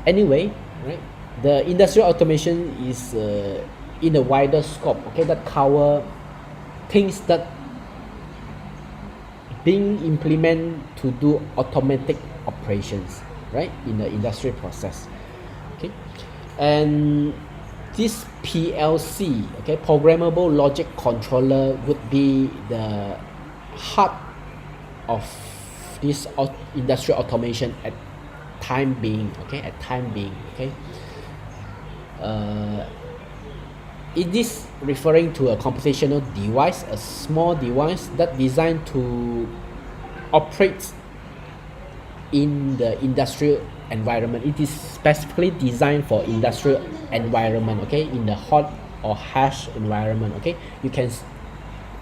Anyway, right, the industrial automation is in a wider scope, okay, that cover things that being implemented to do automatic operations, right, in the industry process, okay. And this PLC, okay, programmable logic controller, would be the heart of this industrial automation at time being, okay, okay. It is referring to a computational device, a small device that designed to operate in the industrial environment. It is specifically designed for industrial environment, okay, in the hot or harsh environment, okay. You can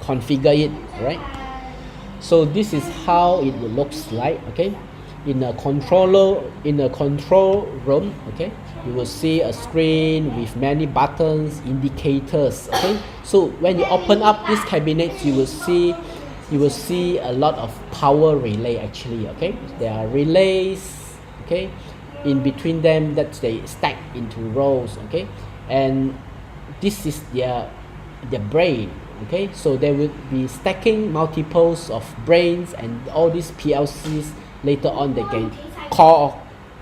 configure it, right? So this is how it looks like, okay. In a control room, okay, you will see a screen with many buttons, indicators, okay. So when you open up this cabinet, you will see a lot of power relay actually, okay. There are relays, okay, in between them that they stack into rows, okay, and this is their brain, okay. So they will be stacking multiples of brains, and all these PLCs later on they can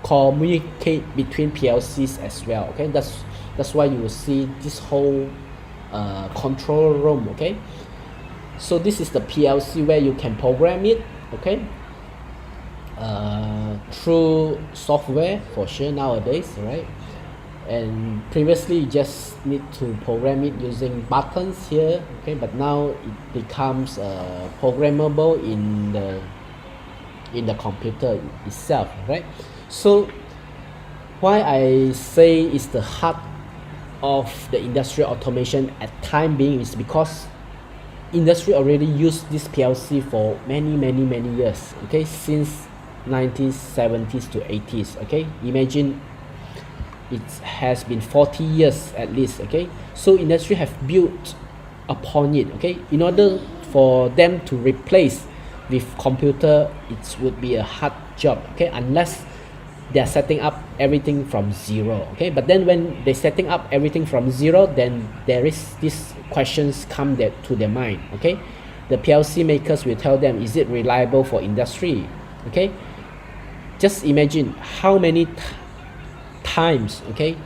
communicate between PLCs as well, okay. That's why you will see this whole control room, okay. So this is the PLC where you can program it, okay, through software for sure nowadays, right? And previously you just need to program it using buttons here, okay, but now it becomes programmable in the computer itself, right? So why I say it's the heart of the industrial automation at time being is because industry already used this PLC for many years, okay, since 1970s to 80s, okay. Imagine it has been 40 years at least, okay. So industry have built upon it, okay. In order for them to replace with computer, it would be a hard job, okay, unless they are setting up everything from zero, okay. But then when they setting up everything from zero, then there is these questions come to their mind, okay. The PLC makers will tell them, is it reliable for industry, okay. Just imagine how many times, okay,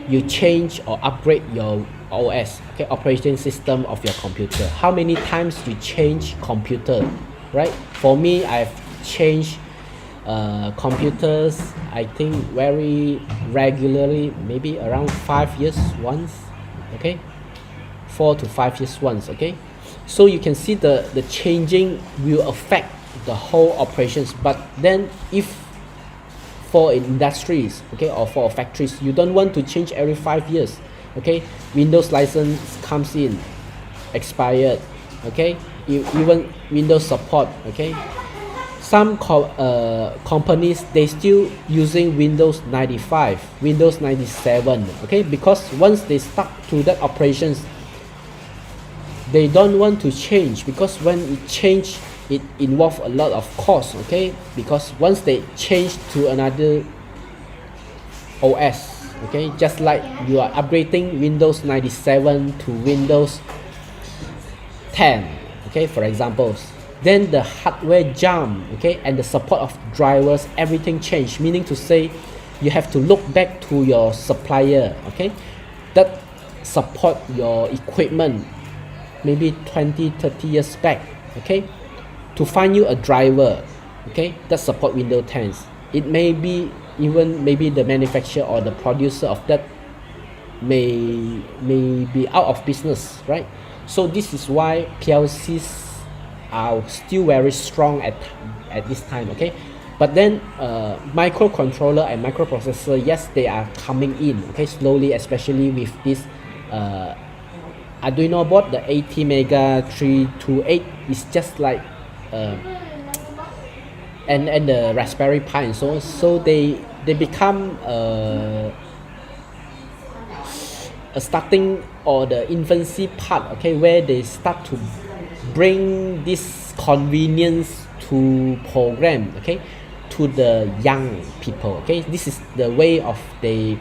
you change or upgrade your OS, okay, operating system of your computer. How many times you change computer, right? For me, I've changed computers, I think very regularly, maybe around 5 years once, okay, 4 to 5 years once, okay. So you can see the changing will affect the whole operations. But then if for industries, okay, or for factories, you don't want to change every 5 years, okay. Windows license comes in, expired, okay. Even Windows support, okay. Some companies, they still using Windows 95, Windows 97, okay, because once they stuck to that operations, they don't want to change, because when it change, it involve a lot of cost, okay, because once they change to another OS, okay, just like you are upgrading Windows 97 to Windows 10, okay, for example, then the hardware jump, okay, and the support of drivers, everything changed, meaning to say you have to look back to your supplier, okay, that support your equipment maybe 20-30 years back, okay, to find you a driver, okay, that support Windows 10. It may be even maybe the manufacturer or the producer of that may be out of business, right? So this is why PLCs are still very strong at this time, okay. But then microcontroller and microprocessor, yes, they are coming in, okay, slowly, especially with this Arduino board, the ATmega 328 is just like and the Raspberry Pi and so on. So they become a starting or the infancy part, okay, where they start to bring this convenience to program, okay, to the young people, okay. This is the way of they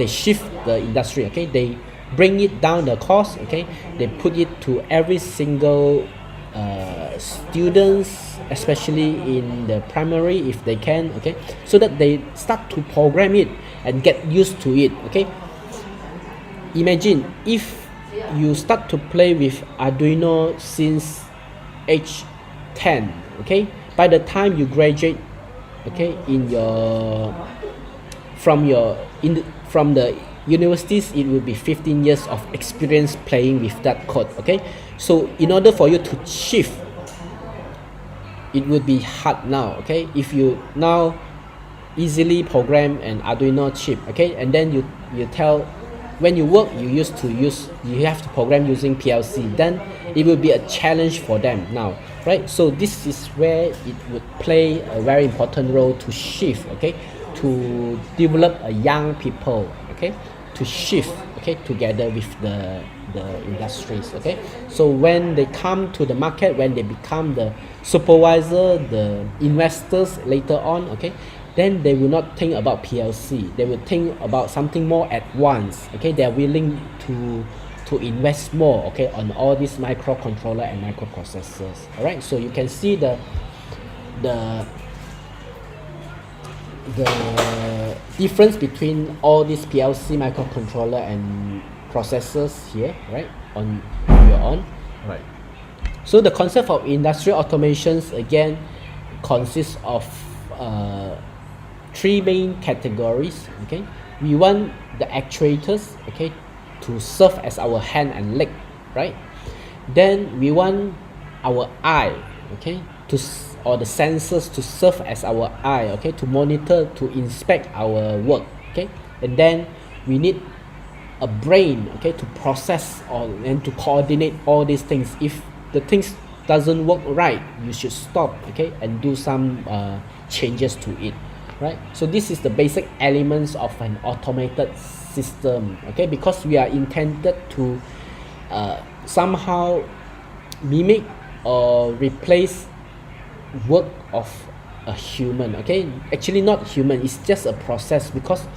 shift the industry, okay. They bring it down the cost, okay. They put it to every single students, especially in the primary if they can, okay, so that they start to program it and get used to it, okay. Imagine if you start to play with Arduino since age 10, okay, by the time you graduate, okay, in your from the universities, it will be 15 years of experience playing with that code, okay. So in order for you to shift, it would be hard now, okay. If you now easily program an Arduino chip, okay, and then you tell when you work you have to program using PLC, then it will be a challenge for them now, right? So this is where it would play a very important role to shift, okay, to develop a young people, okay, to shift, okay, together with the industries, okay. So when they come to the market, when they become the supervisor, the investors later on, okay, then they will not think about PLC. They will think about something more advanced, okay. They are willing to invest more, okay, on all these microcontroller and microprocessors. All right, so you can see the difference between all these PLC, microcontroller and processors here, right, on your own. Right. So the concept of industrial automations again consists of three main categories, okay. We want the actuators, okay, to serve as our hand and leg, right. Then we want our eye, okay, or the sensors to serve as our eye, okay, to monitor, to inspect our work, okay. And then we need a brain, okay, to process and to coordinate all these things. If the things doesn't work right, you should stop, okay, and do some changes to it, right. So this is the basic elements of an automated system, okay, because we are intended to somehow mimic or replace work of a human, okay. Actually not human, it's just a process, because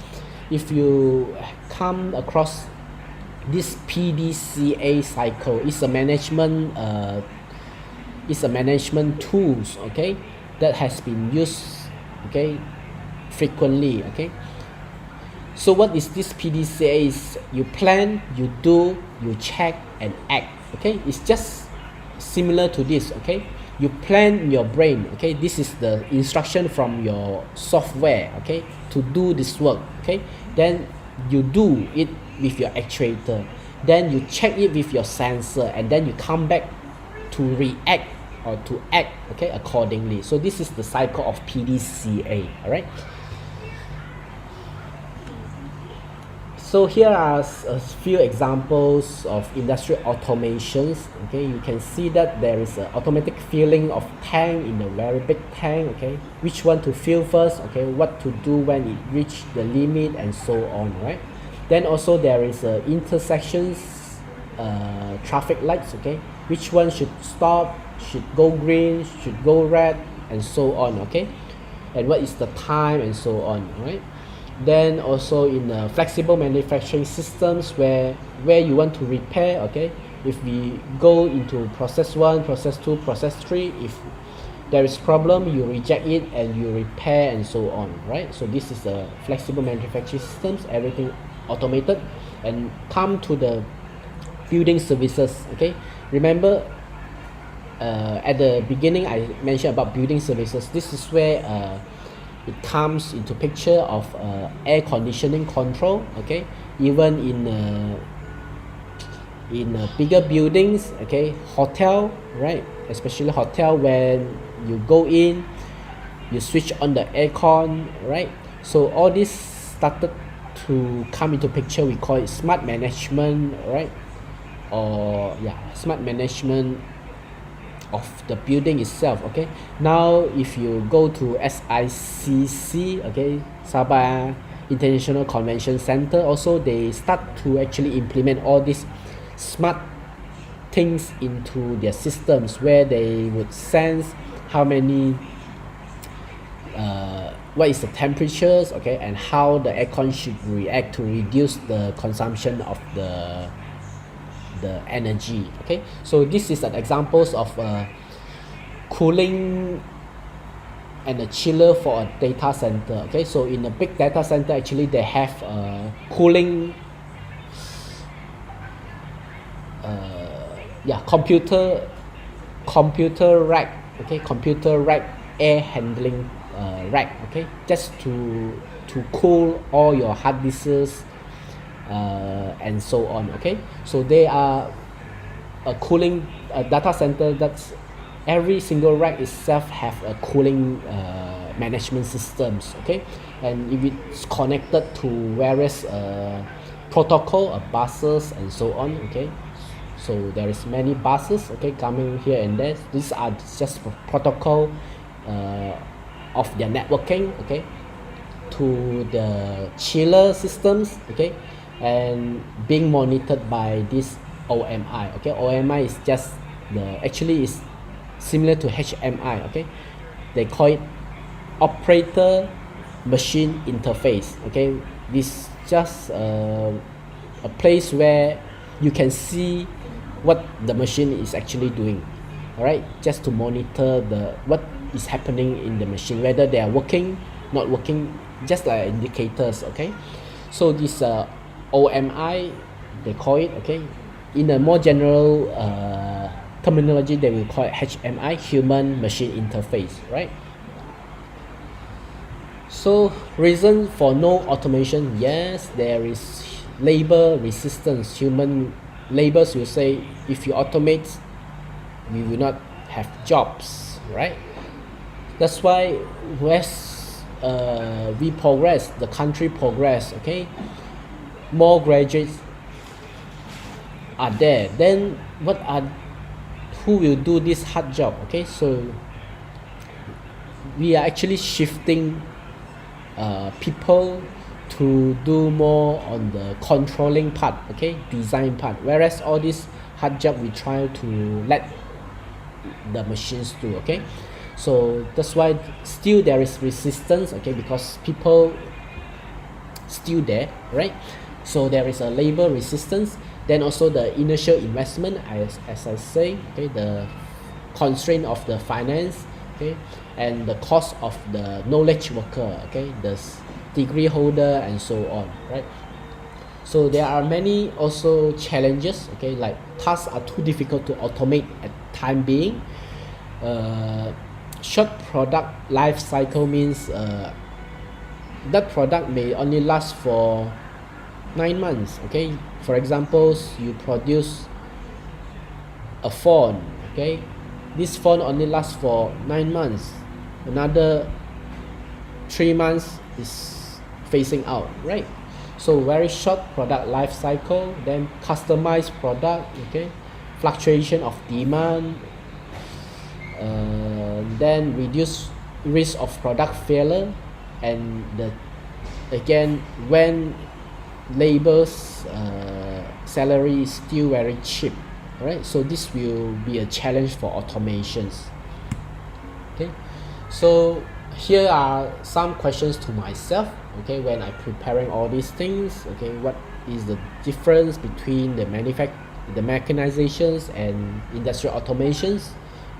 if you come across this PDCA cycle, it's a management tools, okay, that has been used, okay, frequently, okay. So what is this PDCA? Is you plan, you do, you check and act, okay. It's just similar to this, okay. you plan in your brain, okay, this is the instruction from your software, okay, to do this work, okay, then you do it with your actuator, then you check it with your sensor, and then you come back to react or to act, okay, accordingly. So this is the cycle of PDCA. All right, so here are a few examples of industrial automations. Okay, you can see that there is an automatic filling of tank in a very big tank, okay, which one to fill first, okay, what to do when it reach the limit, and so on, right? Then also there is intersections traffic lights, okay, which one should stop, should go green, should go red, and so on, okay, and what is the time, and so on, right? Then also in flexible manufacturing systems where you want to repair, okay, if we go into process 1, process 2, process 3, if there is problem, you reject it and you repair, and so on, right? So this is the flexible manufacturing systems, everything automated. And come to the building services, okay, remember at the beginning I mentioned about building services. This is where it comes into picture of air conditioning control, okay, even in bigger buildings, okay, hotel, right, especially hotel, when you go in, you switch on the aircon, right? So all this started to come into picture. We call it smart management, right? Or yeah, smart management of the building itself, okay. Now if you go to SICC, okay, Sabah International Convention Center, also they start to actually implement all these smart things into their systems, where they would sense how many what is the temperatures, okay, and how the aircon should react to reduce the consumption of the energy, okay. So this is an examples of cooling and a chiller for a data center, okay. So in a big data center, actually they have cooling computer rack, okay, computer rack, air handling rack, okay, just to cool all your hard disks and so on, okay. So they are a cooling data center that's every single rack itself have a cooling management systems, okay, and if it's connected to various protocol buses and so on, okay. So there is many buses, okay, coming here and there. These are just protocol of their networking, okay, to the chiller systems, okay, and being monitored by this OMI, okay. OMI is just actually is similar to HMI, okay. They call it operator machine interface, okay. This just a place where you can see what the machine is actually doing, all right, just to monitor what is happening in the machine, whether they are working, not working, just like indicators, okay. So this OMI, they call it, okay. In a more general terminology, they will call it HMI, human machine interface, right? So reason for no automation, yes, there is labor resistance. Human laborers will say, if you automate, we will not have jobs, right? That's why as we progress, the country progress, okay, more graduates are there, then who will do this hard job, okay. So we are actually shifting people to do more on the controlling part, okay, design part, whereas all this hard job we try to let the machines do, okay. So that's why still there is resistance, okay, because people still there, right? So there is a labor resistance. Then also the initial investment, as I say, okay, the constraint of the finance, okay, and the cost of the knowledge worker, okay, the degree holder, and so on, right? So there are many also challenges, okay, like tasks are too difficult to automate at time being. short product life cycle means that product may only last for 9 months. Okay, for example, you produce a phone. Okay, this phone only lasts for 9 months, another 3 months is phasing out, right? So very short product life cycle, then customized product. Okay, fluctuation of demand, then reduce risk of product failure, and again when labor's salary is still very cheap. Alright, so this will be a challenge for automations. Okay, so here are some questions to myself. Okay, when I preparing all these things. Okay, what is the difference between the mechanizations and industrial automations?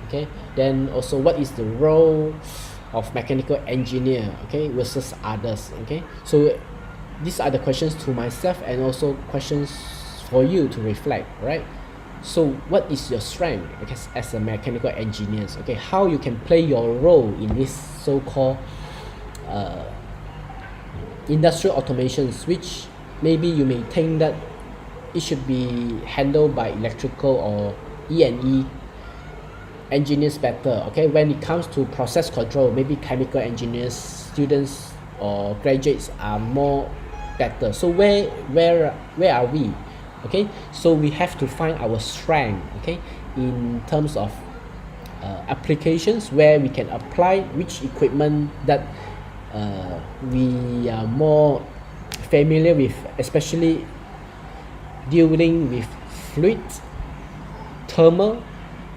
Okay, then also what is the role of mechanical engineer, okay, versus others? Okay, so these are the questions to myself and also questions for you to reflect, right? So what is your strength, okay, as a mechanical engineer? Okay, how you can play your role in this so-called industrial automations, which maybe you may think that it should be handled by electrical or E&E engineers better. Okay, when it comes to process control, maybe chemical engineers students or graduates are more better. So where are we? Okay, so we have to find our strength, okay, in terms of applications where we can apply which equipment that we are more familiar with, especially dealing with fluid, thermal,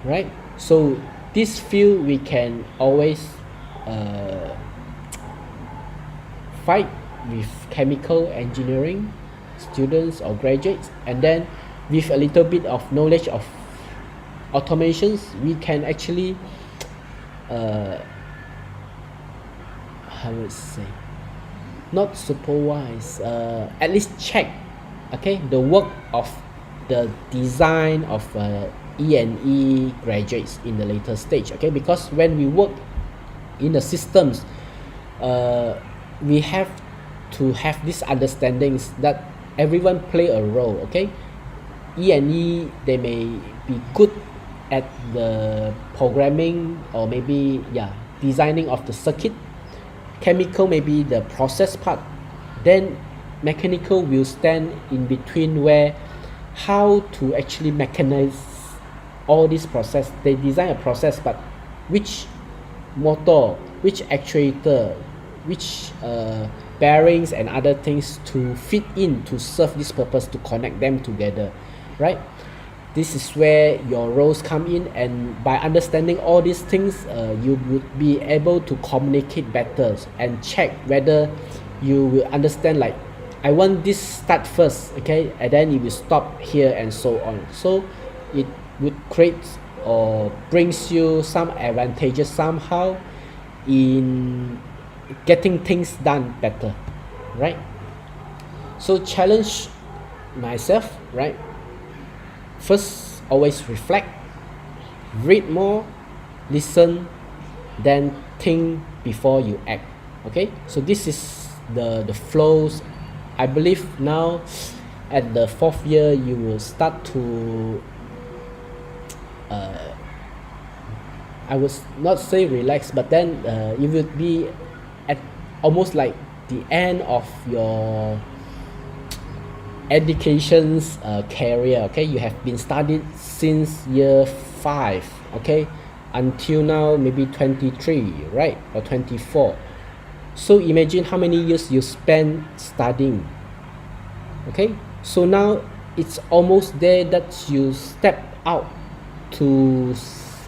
right? So this field we can always fight with chemical engineering students or graduates, and then with a little bit of knowledge of automations we can actually I would say not supervise, at least check, okay, the work of the design of E&E graduates in the later stage. Okay, because when we work in the systems, we have to have these understandings that everyone play a role. Okay, E&E they may be good at the programming or maybe designing of the circuit, chemical maybe the process part, then mechanical will stand in between where how to actually mechanize all this process. They design a process, but which motor, which actuator, which bearings and other things to fit in to serve this purpose, to connect them together, right? This is where your roles come in, and by understanding all these things, you would be able to communicate better and check whether you will understand, like, I want this start first, okay, and then it will stop here and so on. So it would create or brings you some advantages somehow in getting things done better, right? So challenge myself, right? First, always reflect, read more, listen, then think before you act. Okay, so this is the flows. I believe now at the 4th year you will start to I would not say relax, but then you will be at almost like the end of your education's career. Okay, you have been studied since year 5, okay, until now maybe 23, right, or 24. So imagine how many years you spend studying. Okay, so now it's almost there that you step out to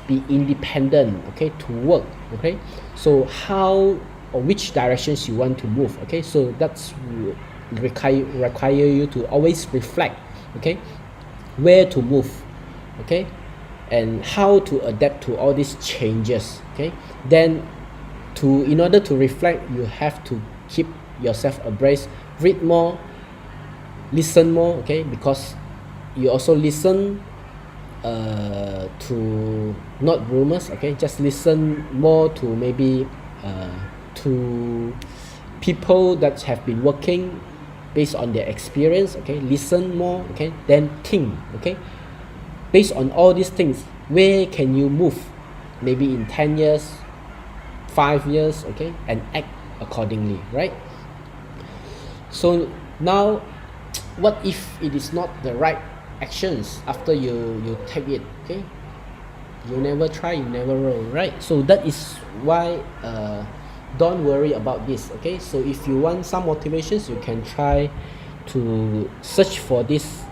be independent, okay, to work. Okay, so how or which directions you want to move. Okay, so that's require you to always reflect, okay, where to move, okay, and how to adapt to all these changes. Okay, then in order to reflect, you have to keep yourself abreast, read more, listen more, okay, because you also listen to not rumors, okay, just listen more to maybe to people that have been working based on their experience, okay, listen more, okay, then think, okay, based on all these things, where can you move maybe in 10 years, 5 years, okay, and act accordingly, right? So now, what if it is not the right actions after you take it, okay? You never try, you never roll, right? So that is why don't worry about this, okay? So if you want some motivations, you can try to search for this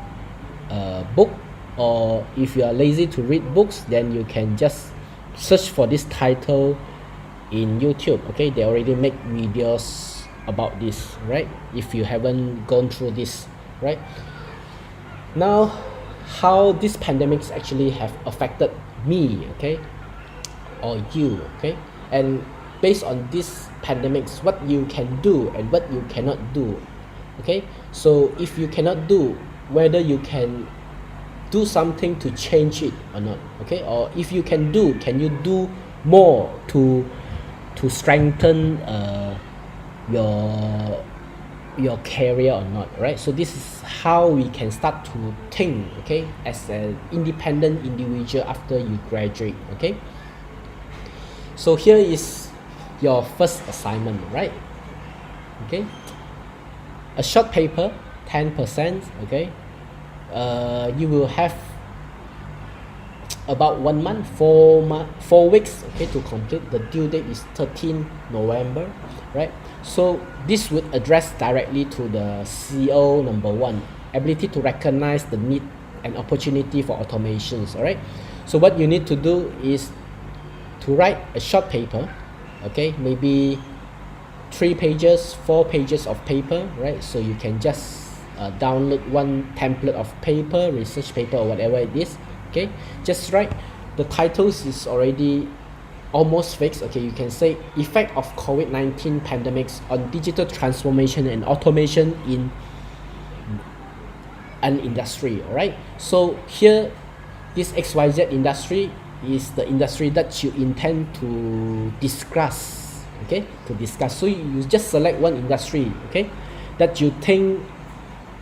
book, or if you are lazy to read books, then you can just search for this title in YouTube, okay? They already make videos about this, right? If you haven't gone through this, right? Now, how this pandemics actually have affected me, okay, or you, okay, and based on this pandemics, what you can do and what you cannot do, okay. So if you cannot do, whether you can do something to change it or not, okay, or if you can do, can you do more to strengthen your career or not, right? So this is how we can start to think, okay, as an independent individual after you graduate, okay. So here is your first assignment, right? Okay, a short paper, 10%, okay. You will have about 1 month, 4 weeks, okay, to complete. The due date is 13 November, right? So this would address directly to the CEO number 1, ability to recognize the need and opportunity for automations, all right? So what you need to do is to write a short paper, okay, maybe 3 pages, 4 pages of paper, right? So you can just download one template of paper, research paper, or whatever it is, okay. Just write. The titles is already almost fixed, okay. You can say effect of COVID-19 pandemics on digital transformation and automation in an industry, all right. So here, this XYZ industry is the industry that you intend to discuss, okay, to discuss. So you just select one industry, okay, that you think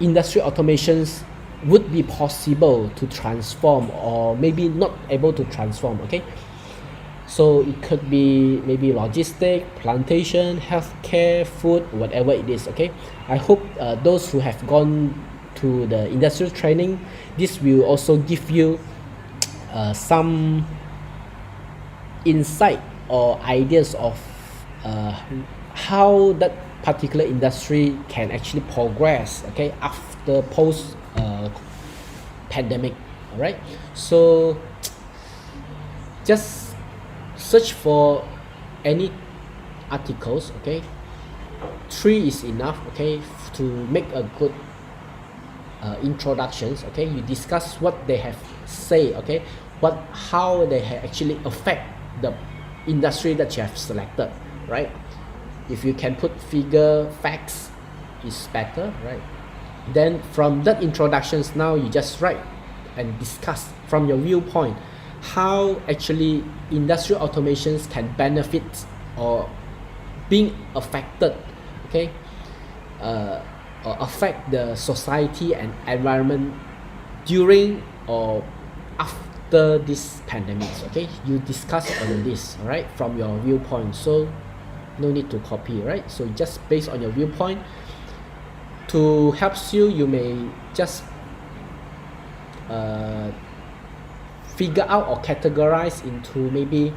industry automations would be possible to transform, or maybe not able to transform, okay. So it could be maybe logistic, plantation, healthcare, food, whatever it is, okay. I hope those who have gone to the industrial training, this will also give you some insight or ideas of how that particular industry can actually progress, okay, after post pandemic, all right. So just search for any articles, okay. 3 is enough, okay, to make a good introductions, okay. You discuss what they have say, okay, how they have actually affect the industry that you have selected, right? If you can put figure, facts, is better, right? Then from that introductions, now you just write and discuss from your viewpoint how actually industrial automations can benefit or being affected, okay, or affect the society and environment during or after this pandemic, okay. You discuss on this, all right, from your viewpoint. So no need to copy, right? So just based on your viewpoint, to helps you, you may just figure out or categorize into maybe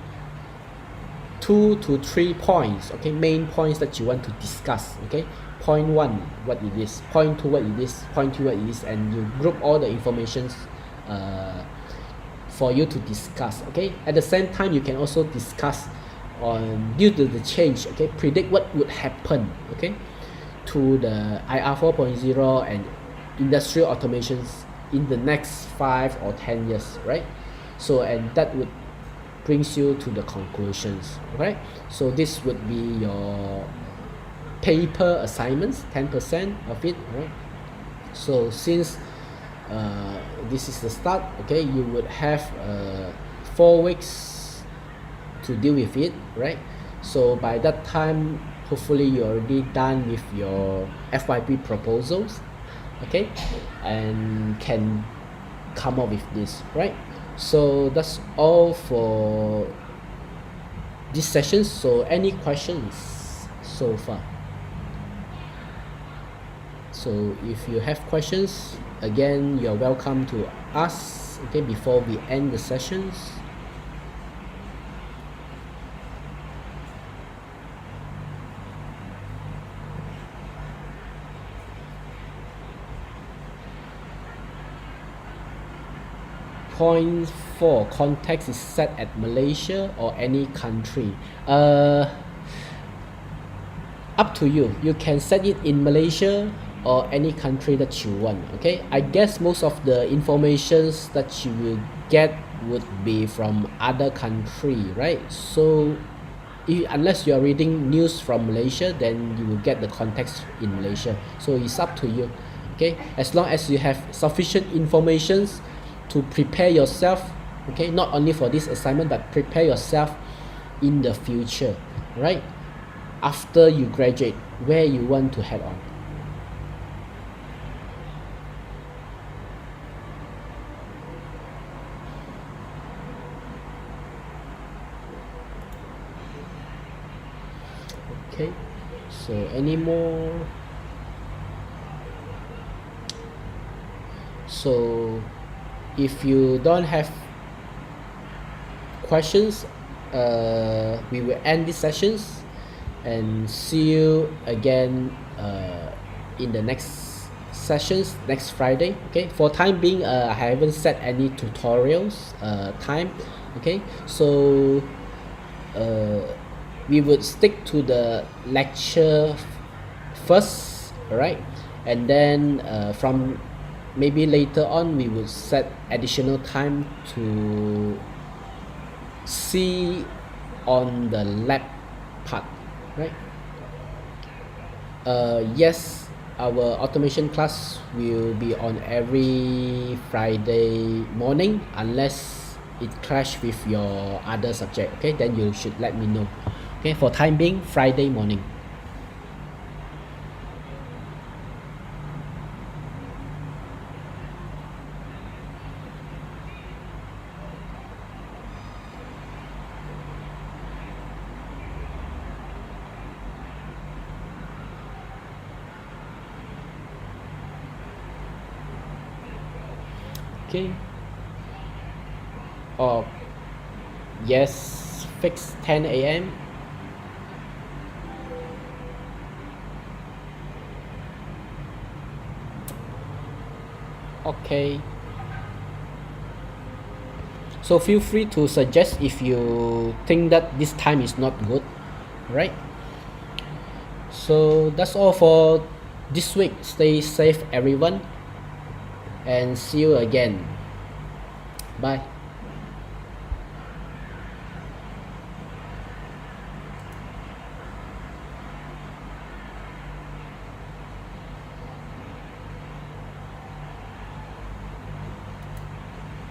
2 to 3 points, okay, main points that you want to discuss, okay. Point 1, what it is. Point 2, what it is. Point 2, what it is. And you group all the informations for you to discuss, okay. At the same time, you can also discuss on, due to the change, okay, predict what would happen, okay, to the IR 4.0 and industrial automations in the next 5 or 10 years, right? So, and that would brings you to the conclusions, right? So this would be your paper assignments, 10% of it, right? So since this is the start. Okay, you would have 4 weeks to deal with it, right? So by that time, hopefully you're already done with your FYP proposals, okay, and can come up with this, right? So that's all for this session. So any questions so far? So if you have questions, again, you're welcome to ask, okay, before we end the sessions. Point 4, context is set at Malaysia or any country. Up to you. You can set it in Malaysia or any country that you want. Okay, I guess most of the informations that you will get would be from other country, right? So unless you are reading news from Malaysia, then you will get the context in Malaysia. So it's up to you. Okay, as long as you have sufficient informations to prepare yourself, okay, not only for this assignment but prepare yourself in the future, right? After you graduate, where you want to head on. Okay, so any more? So if you don't have questions, we will end these sessions and see you again in the next sessions next Friday. Okay, for time being, I haven't set any tutorials time. Okay, so we would stick to the lecture first, right? And then from maybe later on we will set additional time to see on the lab part, right? Yes, our automation class will be on every Friday morning unless it clash with your other subject. Okay, then you should let me know. Okay, for time being, Friday morning. Okay. Oh, yes, fix 10 a.m. Okay. So feel free to suggest if you think that this time is not good, right? So that's all for this week. Stay safe, everyone, and see you again. Bye.